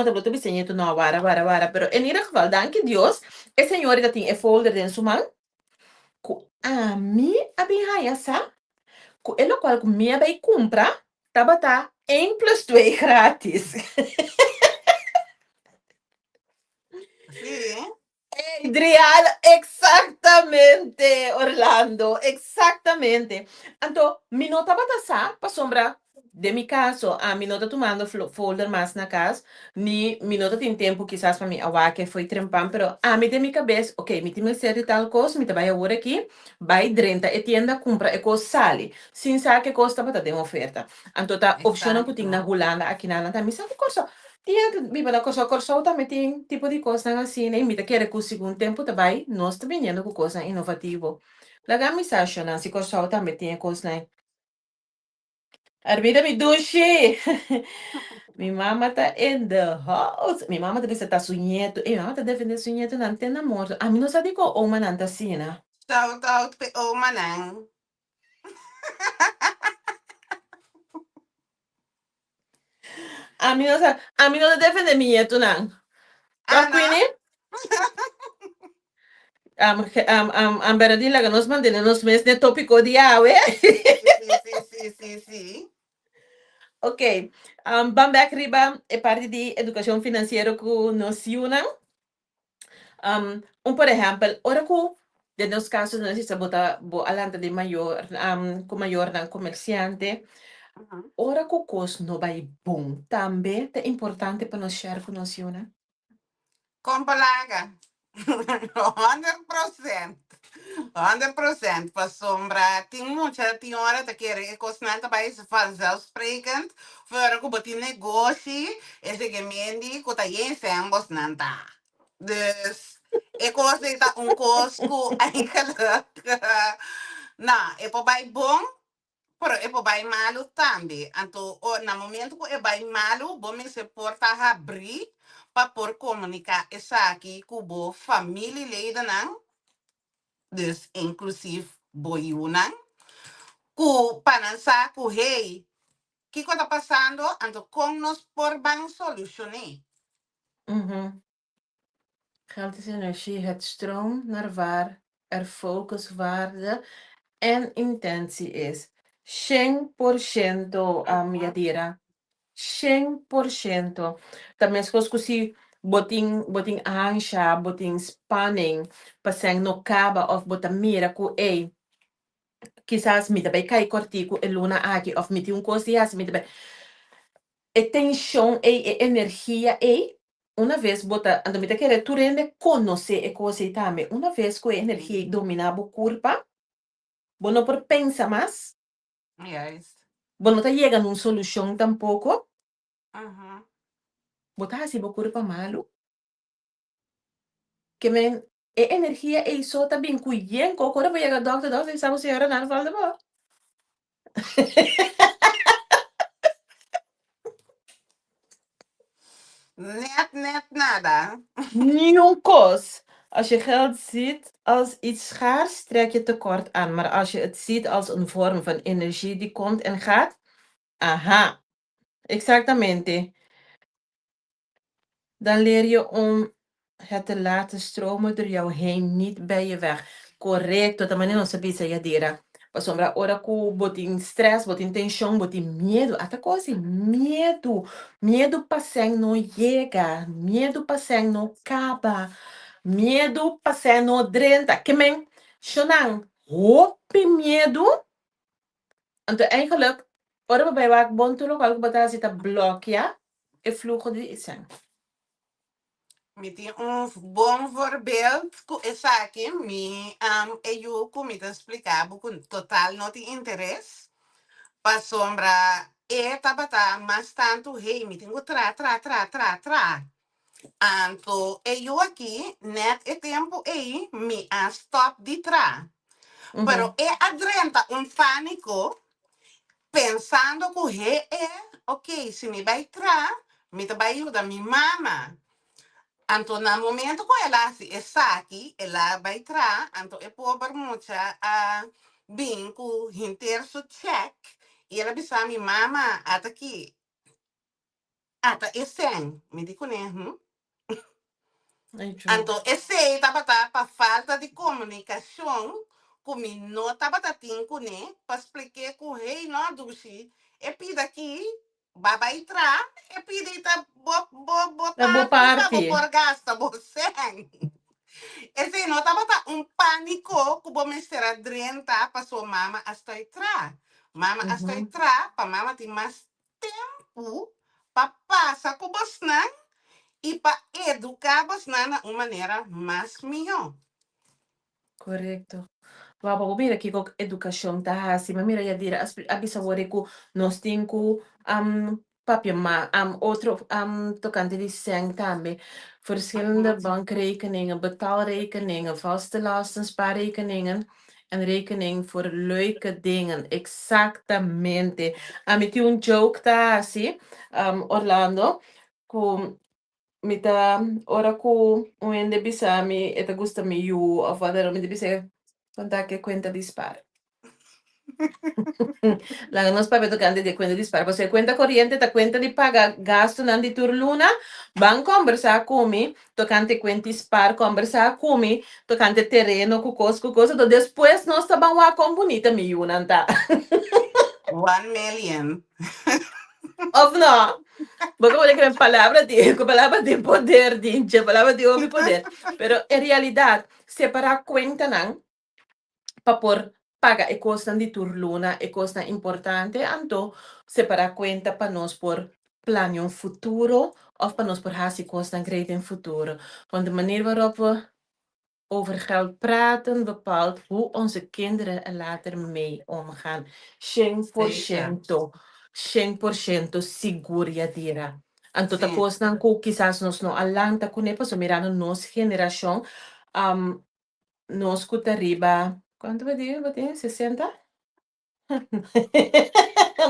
da blota bisa então não vara, pero em ieder geval, danke Deus, a senhora tem a folder em sua mão, que a mim a bem raia sa, que ela qual que minha vai comprar, tá 1 + 2 grátis. Sim. Adriana, exactamente, Orlando, exactamente. Então, mi nota batasa, pa sombra, de mi caso, a mi nota tomando folder mais na casa, ni mi nota tem tempo quizás para mi awa que foi trempam, pero a mi de mi cabeça, ok, mi tem ser de tal coisa, mi trabalha agora aqui, vai drenta e tienda compra e coisa sale, sin saber que costa bata de oferta. Então, tá opção que tem na Exacto. Holanda, aqui na Holanda, mi sabe coisa, tinha, viva na coisa, coisa também tem tipo de coisa assim, né? Me quer que o segundo tempo também, nós também vendo com coisa inovativo. Laga me acha, não, se coisa também tem coisa, né? Arvida me duche. Mi mamma tá in the house. Mi mamma deve estar sunheto. E mi mamma tá defendendo sunheto não tem namoro. A mim não sabe como uma não tá assim, né? Shout out pe oma nang. A mim não tá defendendo mi neto, não. Tá, Ana. Queenie? Bernardine, laga nos mantém nos meses de tópico de awe. Sim. Ok, vamos arriba a parte de educação financeira que nos une. Por exemplo, ora que, nos casos, nós estamos alante de maior, com maior não comerciante, Uhum. ora que o custo não vai bom, também é importante para nós share com nós une. Compalaga. 100%. 100% para sombra. Tem hora que querer que bij vanzelfsprekend. Voor ik op die negotie is ik een mendi que tá em sembos nanta. Dus ik was dat een kosko eigenlijk. Nou, ik bij bom, pero ik bij malu tambi. Anto na momento que bij malu, bom me se porta abrir para por comunicar essa aqui com bo familieleden aan. Dus inclusief boyunang. Ku panansa ku hey. Kiko está passando, anto com nos por bang solucionar. Geld is energie, het stroomt naar waar er focuswaarde en intentie is. 100% Yadira. 100%. Também as coisas que se botin ancha, botin spanning, passando no caba of botar mira ku ei. Quizás me também cai cortico e luna aqui of me tem coisa assim, me também. E tensão e energia e uma vez bota, ando me querer tu rende conhecer e coisa também. Uma vez que a energia domina o corpo, bueno por pensa mais, Juist. bueno tá chega numa solução tampouco, Uh-huh. bota assim o corpo malo. Que men e energia e só tá bem cuidando, quando vai chegar doctor, e sabe se era não fala bom. Net nada. Nieuw koos. Als je geld ziet als iets schaars, trek je tekort aan. Maar als je het ziet als een vorm van energie die komt en gaat, aha, exactamente. Dan leer je om het te laten stromen door jou heen, niet bij je weg. Correcto, también no se pisa ya dira. Pues sombra, ora ku botin stress, botin tensión, botin miedo, hasta cosas, miedo. Miedo paseng no llega, miedo paseng no acaba, miedo paseng no drenta. Que men, shonan, hopi miedo. En eigenlijk, ora bij waar ik bon tulok, algo bata zita blokja, e flujo di isang. Me tem bom voorbeeld. Essa aqui, eu me te explicar, com total não tem interesse. Para sombra, tabata, mas tanto, hey, me tenho tra. Anto, eu aqui, net e tempo, me a stop de tra. Pero Uhum. adrenta un pánico pensando que ok, se me vai entrar, me vai ajudar minha mama. Então, no momento que ela se saque, ela vai entrar, então é pobre mucha a bem com inteiro check, e ela bisa minha mama até aqui, até esse me digo, né? É true. Então, esse estava para falta de comunicação, como não estava tendo, né? Para explicar que o rei não duxe. E pide aqui, baba entrar, e pide tá É boa botar para parte. por gasta você. Esse não estava pánico que vou me ser drenta para sua mama hasta entrar. Mama hasta Uhum. entrar, para mama ter mais tempo para passar com você e para educar você de uma maneira mais melhor. Correto. Wapa mira que com educação tá assim, mas mira ya dira abisa wore ku nós tem ku papia ma outro tocante de sang também. Verschillende bankrekeningen, betaalrekeningen, vaste lasten, spaarrekeningen en rekening voor leuke dingen. Exactamente. A mí un joke tá assim, Orlando, com mitä ora ku uende bisami eta gusta mi you of other mi bise conta che cuenta dispar. La nos papeto cante di cuenta dispar, pues se cuenta corriente ta cuenta di paga gasto nandi turluna, van conversa kumi, tocante cuenta dispar, conversa kumi, tocante terreno, cucos, do después nos taban wa com bonita mi yunanta. 1 million. Of no? Porque voy a creer palabras de poder, dinche, palabras de homem poder. Pero en realidad, separar cuenta nan, para por paga e costa de turluna e costa importante, anto separar cuenta para nós por planear um futuro of para nós por hasi costa great in futuro. Want de manier waarop we over geld praten bepaalt hoe onze kinderen er later mee omgaan. Zeker. 100%, 100% seguro ya dira. Anto ta Sim. costa ko quizás nos no alanta con epa so mirando nos generación nos cuta arriba. ¿Cuánto me digo? ¿Tiene 60?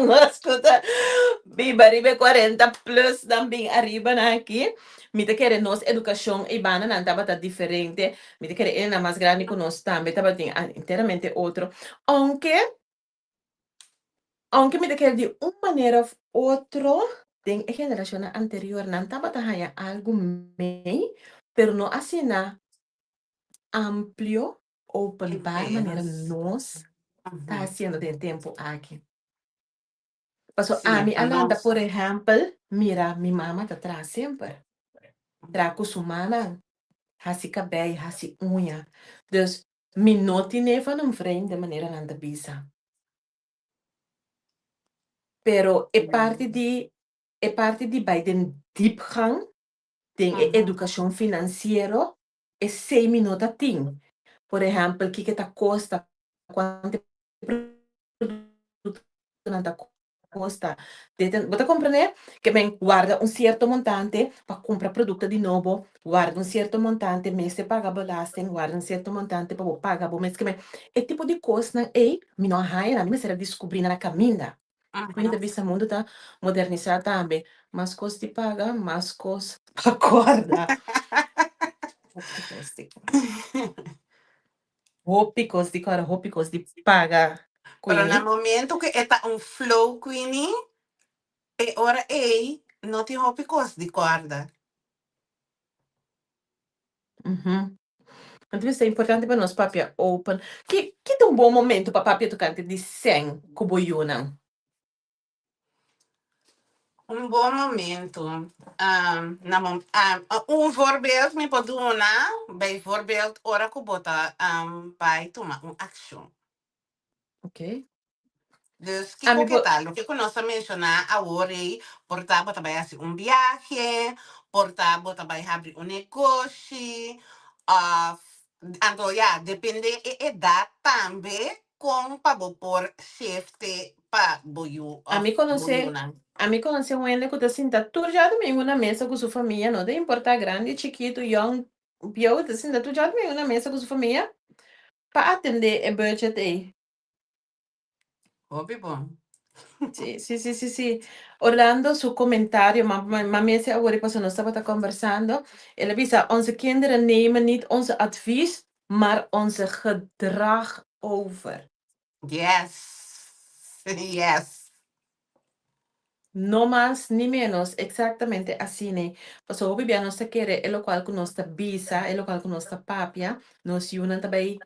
Nos cuta viva arriba 40 plus também arriba na aqui. Me te querer nos educação e bana não tava tá diferente. Me te querer na mais grande que nós também tava inteiramente outro. Aunque, aunque me te querer de uma maneira ou outro, tem a geração anterior não tava tá algo meio, pero não assim na amplio, open bar maneira Interas. nós tá Uhum. haciendo de tempo aqui. Paso a Sim, mi para Ananda, nós. por ejemplo, mira, mi mamá te trae siempre. Trae con su mama, hasi cabello, hasi unha. Dus, mi no tiene van een vriend de maneira nanda bisa. Pero e parte di bij den diepgang, den Uhum. educação financiero, e 6 minutos ting. Por exemplo, que ta costa, quanto nanda costa. Você compreende? Que bem, guarda um certo montante para comprar produto de novo, guarda um certo montante, mês de pagar belasting, guarda um certo montante para pagar o mês que vem. É tipo de coisa, ei, me não arranha, a mim será descobrir na caminha. Quando Uhum. a mundo tá modernizado também, mas custa de pagar, mais coisa para acordar. Roupa de pagar. Pero no Queenie. momento que está um flow, Queenie, e ora não te roupe coisa de corda. Uhum. Então, isso é importante para nós, papia open. Que é um bom momento para papia tocante de 100 cuboyuna. Um bom momento. Voorbeeld me pode dar, bijvoorbeeld, ora que bota bij tomar action. Ok? Dus, A Kiko, mim, ¿qué tal? Lo que conoce mencionar ahora, portable também hacer un viaje, portable também abrir un negocio, uh, então, depende da edad também, com para por safety para boiu a of mim conhecer, boiuna. a mim conhecer um ene que tá sentado todo já domingo na mesa com sua família, não tem importar grande, chiquito, young, pior, tá sentado todo já domingo na mesa com sua família. para atender el budget aí. Hobby bom. Sim. Orlando, su comentario, mami esse agora pas nós estava conversando. Ele avisa, onze kinderen nemen niet onze advies, maar onze gedrag over. Yes. Yes. No más ni menos, exactamente así, né? Paso o bibia nossa querer, é lo qual que nossa bisa, é lo qual que nossa papia, nós yunan também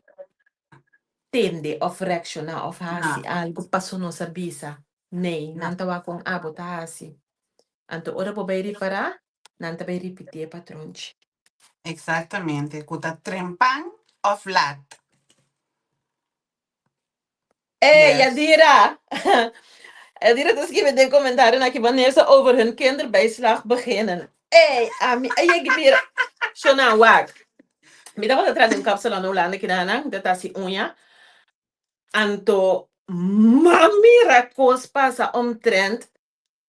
tende of reaccionar of hasi, No, algo passou nossa bisa. Nee, no. não tava com abo tá hasi. Anto ora po bay reparar, não tá bay repetir patrão. Exactamente. Kuta trempan of lat. Hey, Yes. Yadira! Yadira, dus geef een commentaar naar wanneer ze over hun kinderbijslag beginnen. Hey, ami, ay, gibira. Shona wag. Mira wat atrás een kapsel aan Holanda kinana, dat is die unha. Anto, mami rakos pasa omtrent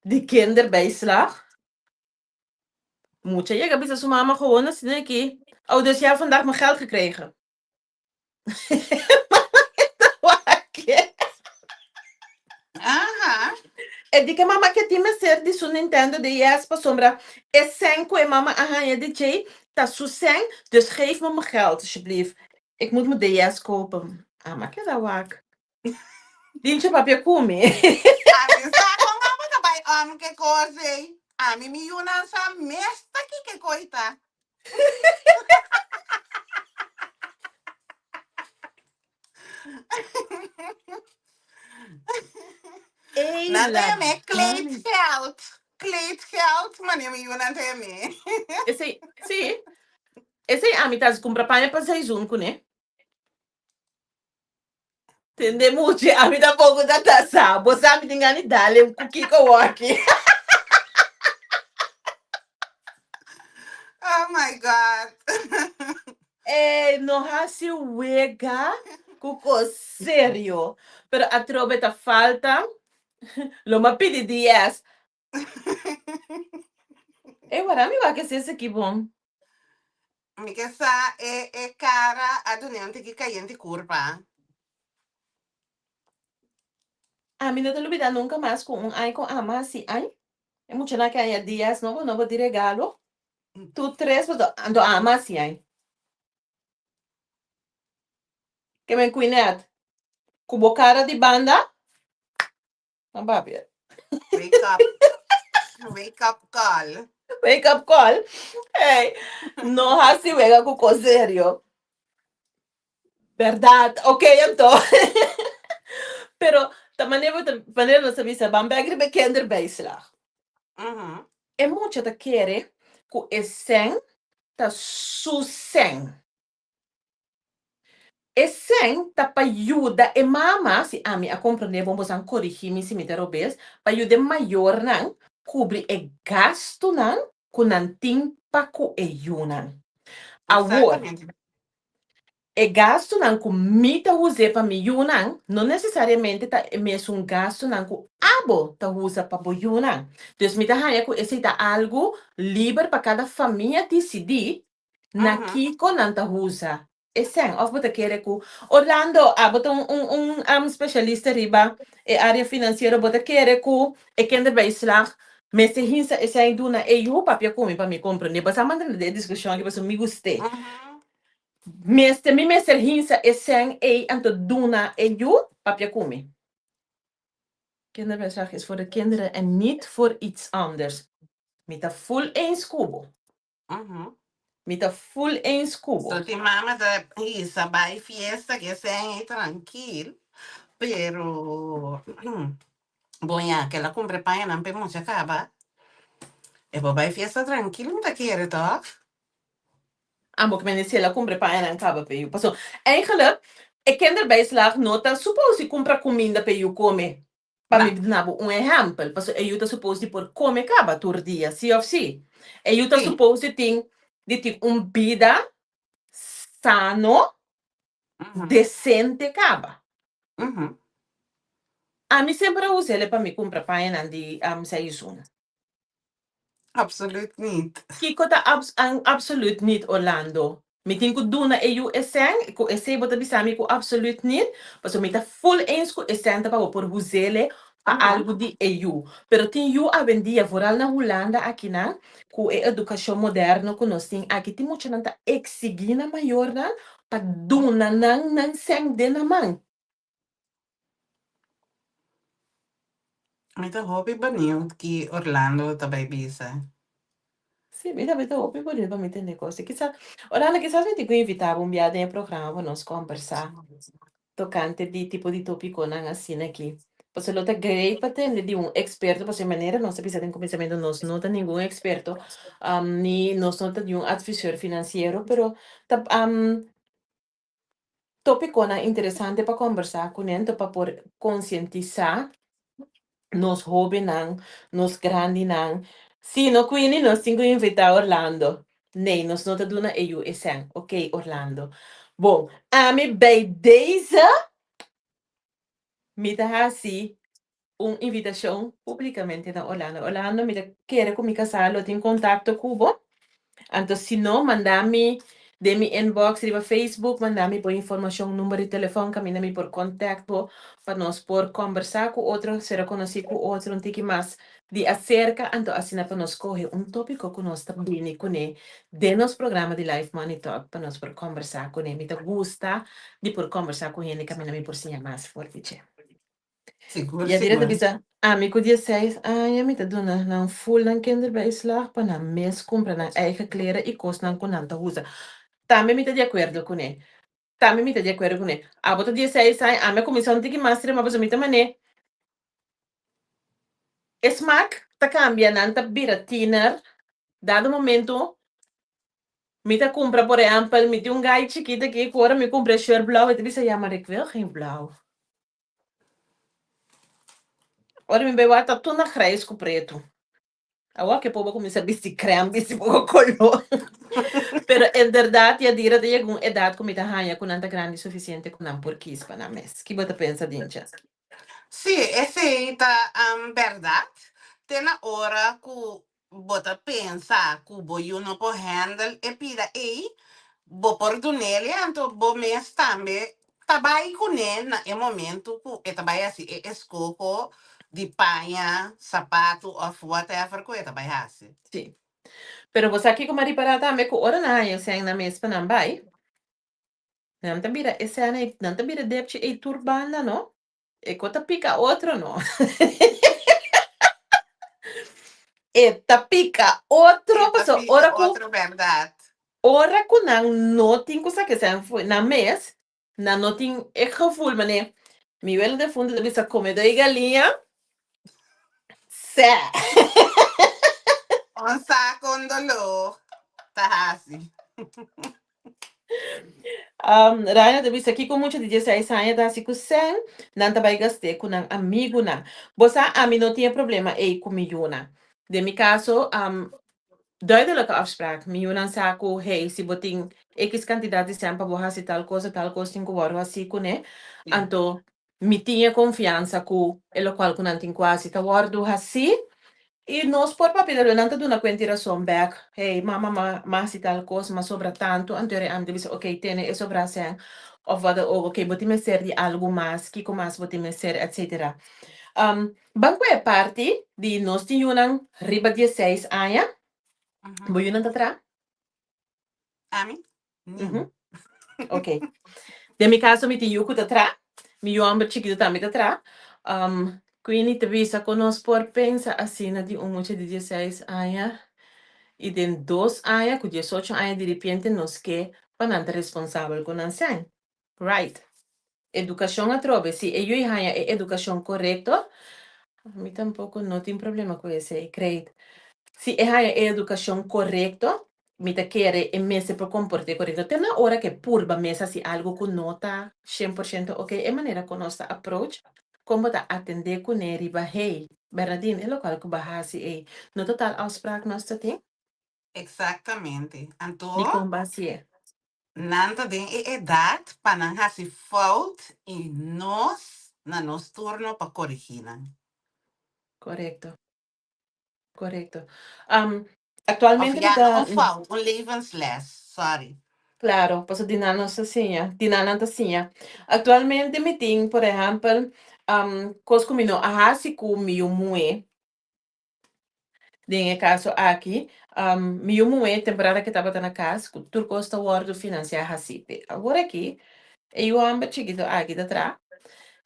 die kinderbijslag. Moet je, je hebt zijn mama gewoon als Nicky. Oh, dus jij hebt vandaag mijn geld gekregen. Aha. E di que mama que time ser de su Nintendo DS pa sombra. E sen ko e mama aha de J. Ta su sen. Dus geef me mijn geld alsjeblieft. Ik moet mijn DS kopen. Ah, maar que dat wak. Dintje papje kumi. Ami sa ko nga ba kabay ke kose. Ami mi yunan sa mesta ki ke koita. Ei, Na la teme kleedgeld. Kleedgeld, meneer mi yunan teme. Esse, sim. Esse ami tá se compra panha para 6 né? Tende muche, ami da pouco da taça. Você ami tingani dale um kukiko waki. Oh my God. No hasi wega kuko sério. Pero a trobeta falta. Lo ma pidi 10. Guarda, mi va che sia che bom. Mi che sa è cara ad un'ente che caienti curva. A mim não te olvida nunca mais com ai com ama assim, ai. É muito na que aí 10 novo de regalo. Tu 3 ando ama assim, ai. Que me cuinet. Cubo cara de banda. Não babia. Wake up. Wake up call. Wake up call. Hey, no hasi wega kuko sério. Verdade. Ok, então. Pero da maneira não sabia se bambegre be kinderbijslag. É muito da querer que é sen ta su sen. E sen ta pa ajuda e mama si ami a compreender vamos a corrigir mi si mi terobes pa ajuda maior nan cobrir e gasto nan kunan timpa ku e yunan. Agora, Exatamente. e gasto nan ku mita use pa mi yunan, não necessariamente tá mesmo gasto nan ku abo ta usa pa bo yunan. Dus mita hanya ku esse tá algo livre para cada família decidir na kiko nan ta usa. E sen, of bota querer ku Orlando, bota specialista riba e área financeira bota querer ku e kinderbijslag. Mas se hinsa e sen duna e eu papia come para me compreender, mas a mandar de discussão que você me gostei. Meeste mi meester hinsa is zijn en te doen en you papje kumi. Kinderbijslag is voor de kinderen en niet voor iets anders. Met een full 1 scubo. Met een full 1 scubo. So ti mama da isa vai fiesta que se tranquilo. Pero boia que la cumbre paia non pe mucha acaba. E poi vai fiesta tranquilo, non te quiere toch? Amo que me decía la cumbre para en cabo pe you. Paso, eigenlijk, ik kinderbijslag nota suppose compra comida pe you come. Para No. me dar um exemplo, paso, eu tá suppose por come caba tur dia, sim ou sim. Eu tá Sì. suppose de vida sano, decente caba. A mim sempre usa ele para me comprar paia de seizoen. Absoluut niet. Kiko tá absoluut niet Orlando. Meting ku doen na EU eseng, ku ese bota bisami ku absoluut niet. Paso mita full eens ku eseng tapa por huzele a algo di EU. Pero tin you a vendia vooral na Holanda aqui na, ku e educação moderno ku nos tin aqui ti mucho nanta exigina maior na pa doen na nang seng de na man. Mita hopi benieuwd que Orlando também bisa. Sì, mi hopi por para me entender coisa. Quizá, Orlando, quizás me tigo invitar um dia em programa para nós conversar. Tocante di tipo di tópico nan assim aqui. Você não tá great para ter de um experto, para maneira, não se precisa de começamento, nós não tá nenhum experto, ni nós não tá de um advisor financeiro, pero tá tópico na interessante para conversar com ele, para por conscientizar nos jovens nan, nos grandes nan. Sim, no quindi nós temos que invitar Orlando. Nee, nós não tá dando EU esen, ok, Orlando. Bom, a mi bij deze me dá assim uma invitação publicamente na Orlando. Orlando, me quer comigo casar, eu tenho contato com você. Então, se não, mandar-me de mi inbox, de Facebook, mandar-me por informação, número de telefone, caminhar-me por contato, para nós por conversar com outro, ser conhecido com outro, um tique mais de acerca, então, assim, para nós correr um tópico que nós também com ele, de nosso programa de Life Money Talk, para nós por conversar com ele. Me gusta de por conversar com ele, caminhar-me por cima mais forte. Seguro, Ja, direct seguro. bisa. Amico die zei, ja, met doen een full een kinderbijslag, para een mes compra een eigen kleren e kost een konanta usa. Também me de acordo com ele. Também me de acordo com ele. A bota die zei, a minha comissão tem que master, mas você me também. Smack, tá cambia, nanta bira tiner, dado momento, me tá compra, por exemplo, me tem gai chiquita que agora me compra shirt blauw, e te bisa, ja, maar ik wil geen blauw. Ora me bem, tá tudo na grijs com preto. Agora que o povo começa a vestir creme, vestir pouco color. Pero en verdad, ya dira de algum edad como ita hanya com nanta grande suficiente com nan porquis para mes. Que bota pensa dincha? Sí, ese está verdad. Tena hora que bota pensa que boy uno po handle e pida bo por dunele anto bo mes tambe tabai con na e momento que e tabai assim e escopo di panha, sapato of whatever que e tabai assim. Sim. Pero você aqui com Mari Parata, me com ora na hanya sem na mes para nan bai. Nanta bira esse ano, nanta bira depche e turbanda, no? E cota pica outro, no? E pica outro, Esta passo pica ora com outra verdade. ora com nan notin cosa que sen foi na mes, na notin e gevoel, meneer. Mi wel de fundo de bisa comida e galinha. Sé. On sa con dolor. Tá assim. Raya, de bisa aqui com muito de 16 anos, da assim com 100, não tá vai gastar com um amigo, não. Você, a mim não tinha problema aí com milhona. De meu caso, duidelijke afspraak. Miljoen saco, hey, se botin X quantidade de tempo, vou fazer tal coisa, tem que ver assim com né. Então, me tinha confiança com ele qual com não tem quase, tá guardo assim. E nós por papel, eu não tô dando quantiração back. Hey, mas se tal coisa, mas sobra tanto. Então, eu disse, ok, tem é sobra assim. Of wat ook, ok, botin me ser de algo mais, que com mais botin me ser, etc. Banco é parte de nós tínhamos riba 16 anos. Vou ir atrás? Ami? Ok. De mi caso mi ti yuku atrás. Mi ombro chiquito também atrás. Quindi te visa conosco por pensa assim de mucho de 16 anos. E de 2 anos, com 18 anos, de repente, nós que para responsável com ancião. Right. Educação a trove. Se eu e Hanya é educação correta, mi tampouco não tem problema com esse, creio. Se é educação correta, me te quer e mese por comporte correto. Tem na hora que purba mesa se algo que nota 100% ok, é maneira que nós approach, como ta atender com ele, ba hey, Bernardine, é local que bahasi é. No total afspraak nós tem, Exatamente. de Então, com base é. nanta den e idade para não fazer falta e nós, na nosso turno, para corrigir. Correcto, correcto. Of Actualmente me ja, não dá, um falta, um levensles, sorry. Claro, pues dinano sasinha, dinano sasinha. Actualmente me tem, por exemplo, cos comino ahasi ku miu mue, em caso aqui, miu mue temporada que tava na casa, tur costa wordo financiar hasipe. Agora aqui, eu amo chiquito aqui da tra,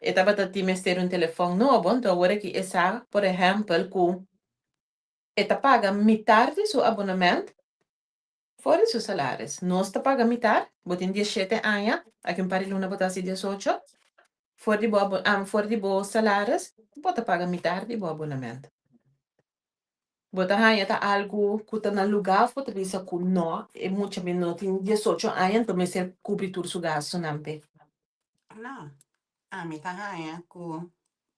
e tava a ti mester um telefone novo, então agora aqui essa, por exemplo, ku eta paga metade do seu abonamento fora seu salário. Nós ta paga metade, botin 17 anos, aqui um par de luna botar 18, fora de bo salários, bota paga metade de bo abonamento. Bota hanya ta algo que na lugar, bota bisa ku no, e muita menos tem 18 anos, então me ser cobrir tudo o gasto nampe. No, mi tahaya ku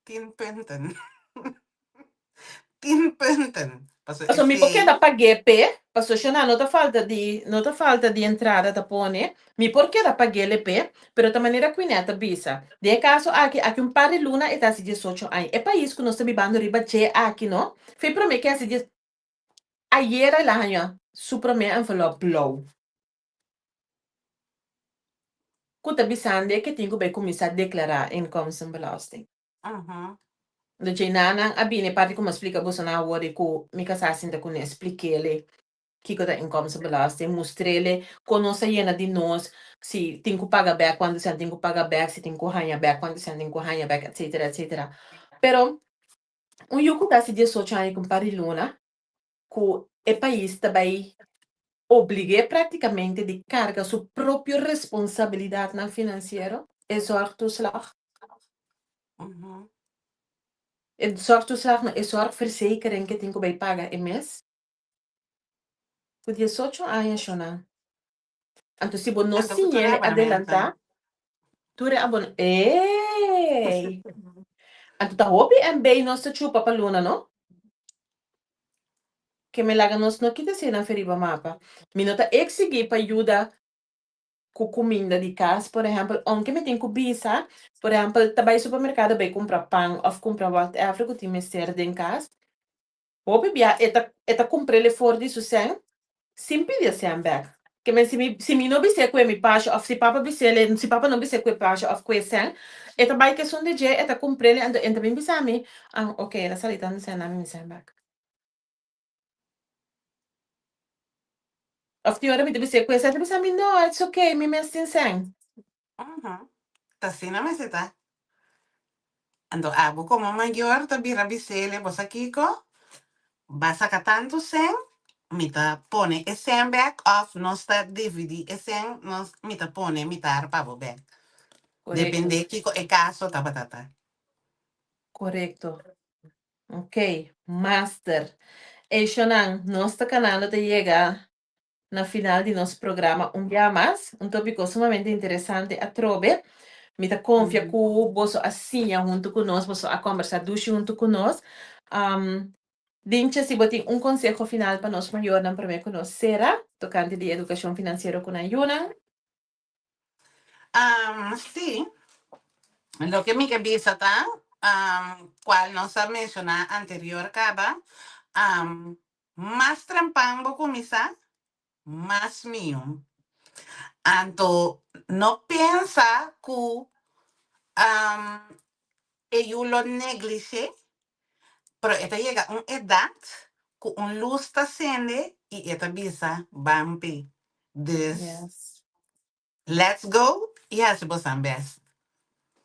tin penten. Tin penten. Paso Also, mi porque ese, da paguei P, passo chana não tá falta de entrada da pone, mi porque da paguei le P, pero da maneira que neta bisa. De caso aqui um par de luna e tá se 18 anos. É país que nós estamos bando riba che aqui, não? Foi para mim que se diz ayer la hanyo, super me envelope blow. Kuta bisande que tenho que começar a declarar inkomstenbelasting. Do je nana abine parte como explica você na hora que me casasse ainda com expliquei que da inkomstenbelasting, mostrele conosce jena de nós se tem que pagar back quando se tem que pagar back, se tem que ganhar back quando se tem que ganhar back, etc, etc. Pero o yuko da se 18 anos com pariluna, que é país também obrigue praticamente de carga sua própria responsabilidade na financeiro e zorgtoeslag. E zorgtoeslag na e zorgverzekering que tem que bij pagar em mês. Por 18 anos, Shona. Então, se você não ando futuro sinhele abonamento. adelantar, tu é abon... Ei! Então, tá hobby em bem nossa chupa para luna, não? Que me laga nos no kita se na feriba mapa. Minota exigir para ajuda com comida de casa, por exemplo, onde me tem que bisa, por exemplo, tá vai supermercado vai comprar pão ou comprar whatever que tem mestre de em casa. Ou bebia, eta comprar ele fora de sucem, sempre de sem back. Que men se mi não bise com mi pacho, ou se papa bise ele, se papa não bise com pacho, ou com sem, eta vai que son de je, eta comprar ele, enta bem bisa mi, ok, ela salita não sem na mi sem back. Of die hora me bise com essa, eta bisa mi, no, it's okay, mi mestre sem. Tasina meseta. Ando abu como mayor, tabira bisele, bosa kiko, basa katanto sen, mita pone esen back off, no sta DVD, esen, no, mita pone, mita arpabo back. Correcto, Depende kiko e caso, tabatata. correcto. Ok, master. E Shonan, nosso canal te llega na final de nosso programa um dia mais, um tópico sumamente interessante a trobe. Me da confia que você assim junto conosco, você a conversar junto conosco. Dincha, se você tem um conselho final para nós maior, não para mim conosco, será tocante de educação financeira com a Yuna? Sí, lo que mi que visa ta, cual nos ha mencionado anterior, caba, más trampambo comisa, más mío. Anto, no piensa que ellos lo negligen, pero esta llega una edad que un luz está haciendo y esta visa vampi. Dus, Yes. let's go e hacemos best.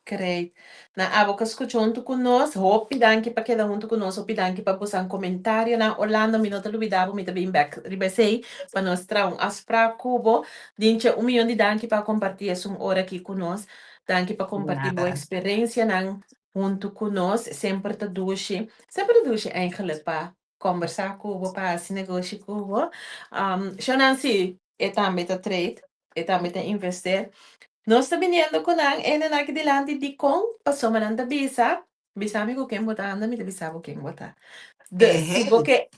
Great. Na abo ka junto conosco, hopi danke para cada junto conosco, hopi danke para você um comentário na Orlando, me nota luvidavo, me também back, ribesei, para nós trazer aspra cubo, dinche 1 milhão de danke para compartilhar essa hora aqui conosco, danke para compartilhar boa Nada. experiência na junto conosco, sempre duche eigenlijk para conversar cubo, para esse negócio cubo. Já não se, é também a trade, é também a investir. Nós estamos vendo com a ena naquele de com passou mananda bisa, bisa me quem botar anda me bisa quem botar. De se boque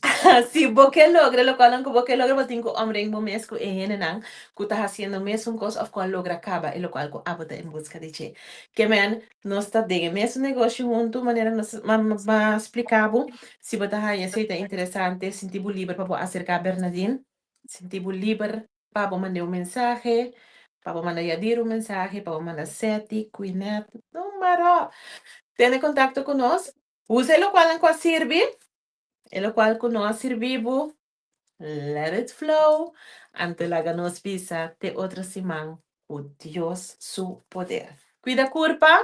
se boque logra lo qual que boque logra botin ko omring bo mes ko ena nang ku tá haciendo mesmo coisa of qual logra acaba e lo qual ko abota em busca de che. Que men nós está de mesmo negócio junto maneira nós ma explicavo se botar aí aceita interessante, sentir livre para acercar Bernardine, sentir livre para mandar un mensaje, para mandar añadir un mensaje, para mandar Seti, Quinet, número. Tiene contacto con nosotros. Use lo cual en cual sirve, en lo cual con nosotros servimos. Let it flow. Ante la ganos visa de otra semana. Con Dios su poder. Cuida curpa.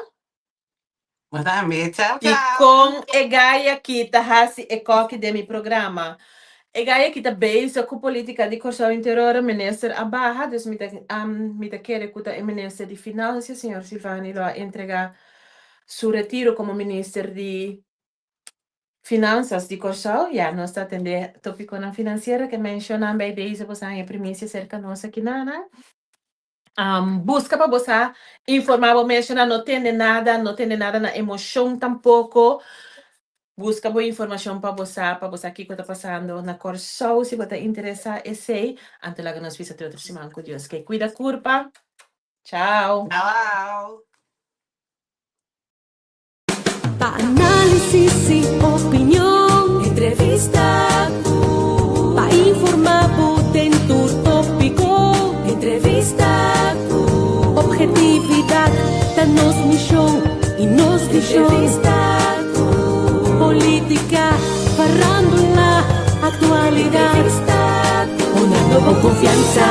Madame, tchau, E tchau. com Egaia aqui, hasi e coque de mi programa. Egaia aqui tá bezig com política de corso interior, minister Abaha, dus me querer que o minister de Finanças, senhor Silvani, lo entregar su retiro como minister de Finanças de corso, já nós está atendendo tópico na financeira que mencionam bem desde você a primícia cerca nossa aqui na busca para você informar, mencionar, não tem nada na emoção tampouco. Busca boa informação para você aqui que está passando na Corso, se você interessa, e sei, ante lá que nós fizemos outra semana com Deus. Que cuida, curpa. Tchau. Tchau. Pa' análisis y opinión, entrevista. Pa' informar, en tu tópico, entrevista. Objetividad, danos misión y nos entrevista. Política, farándula, actualidad. Una nueva confianza.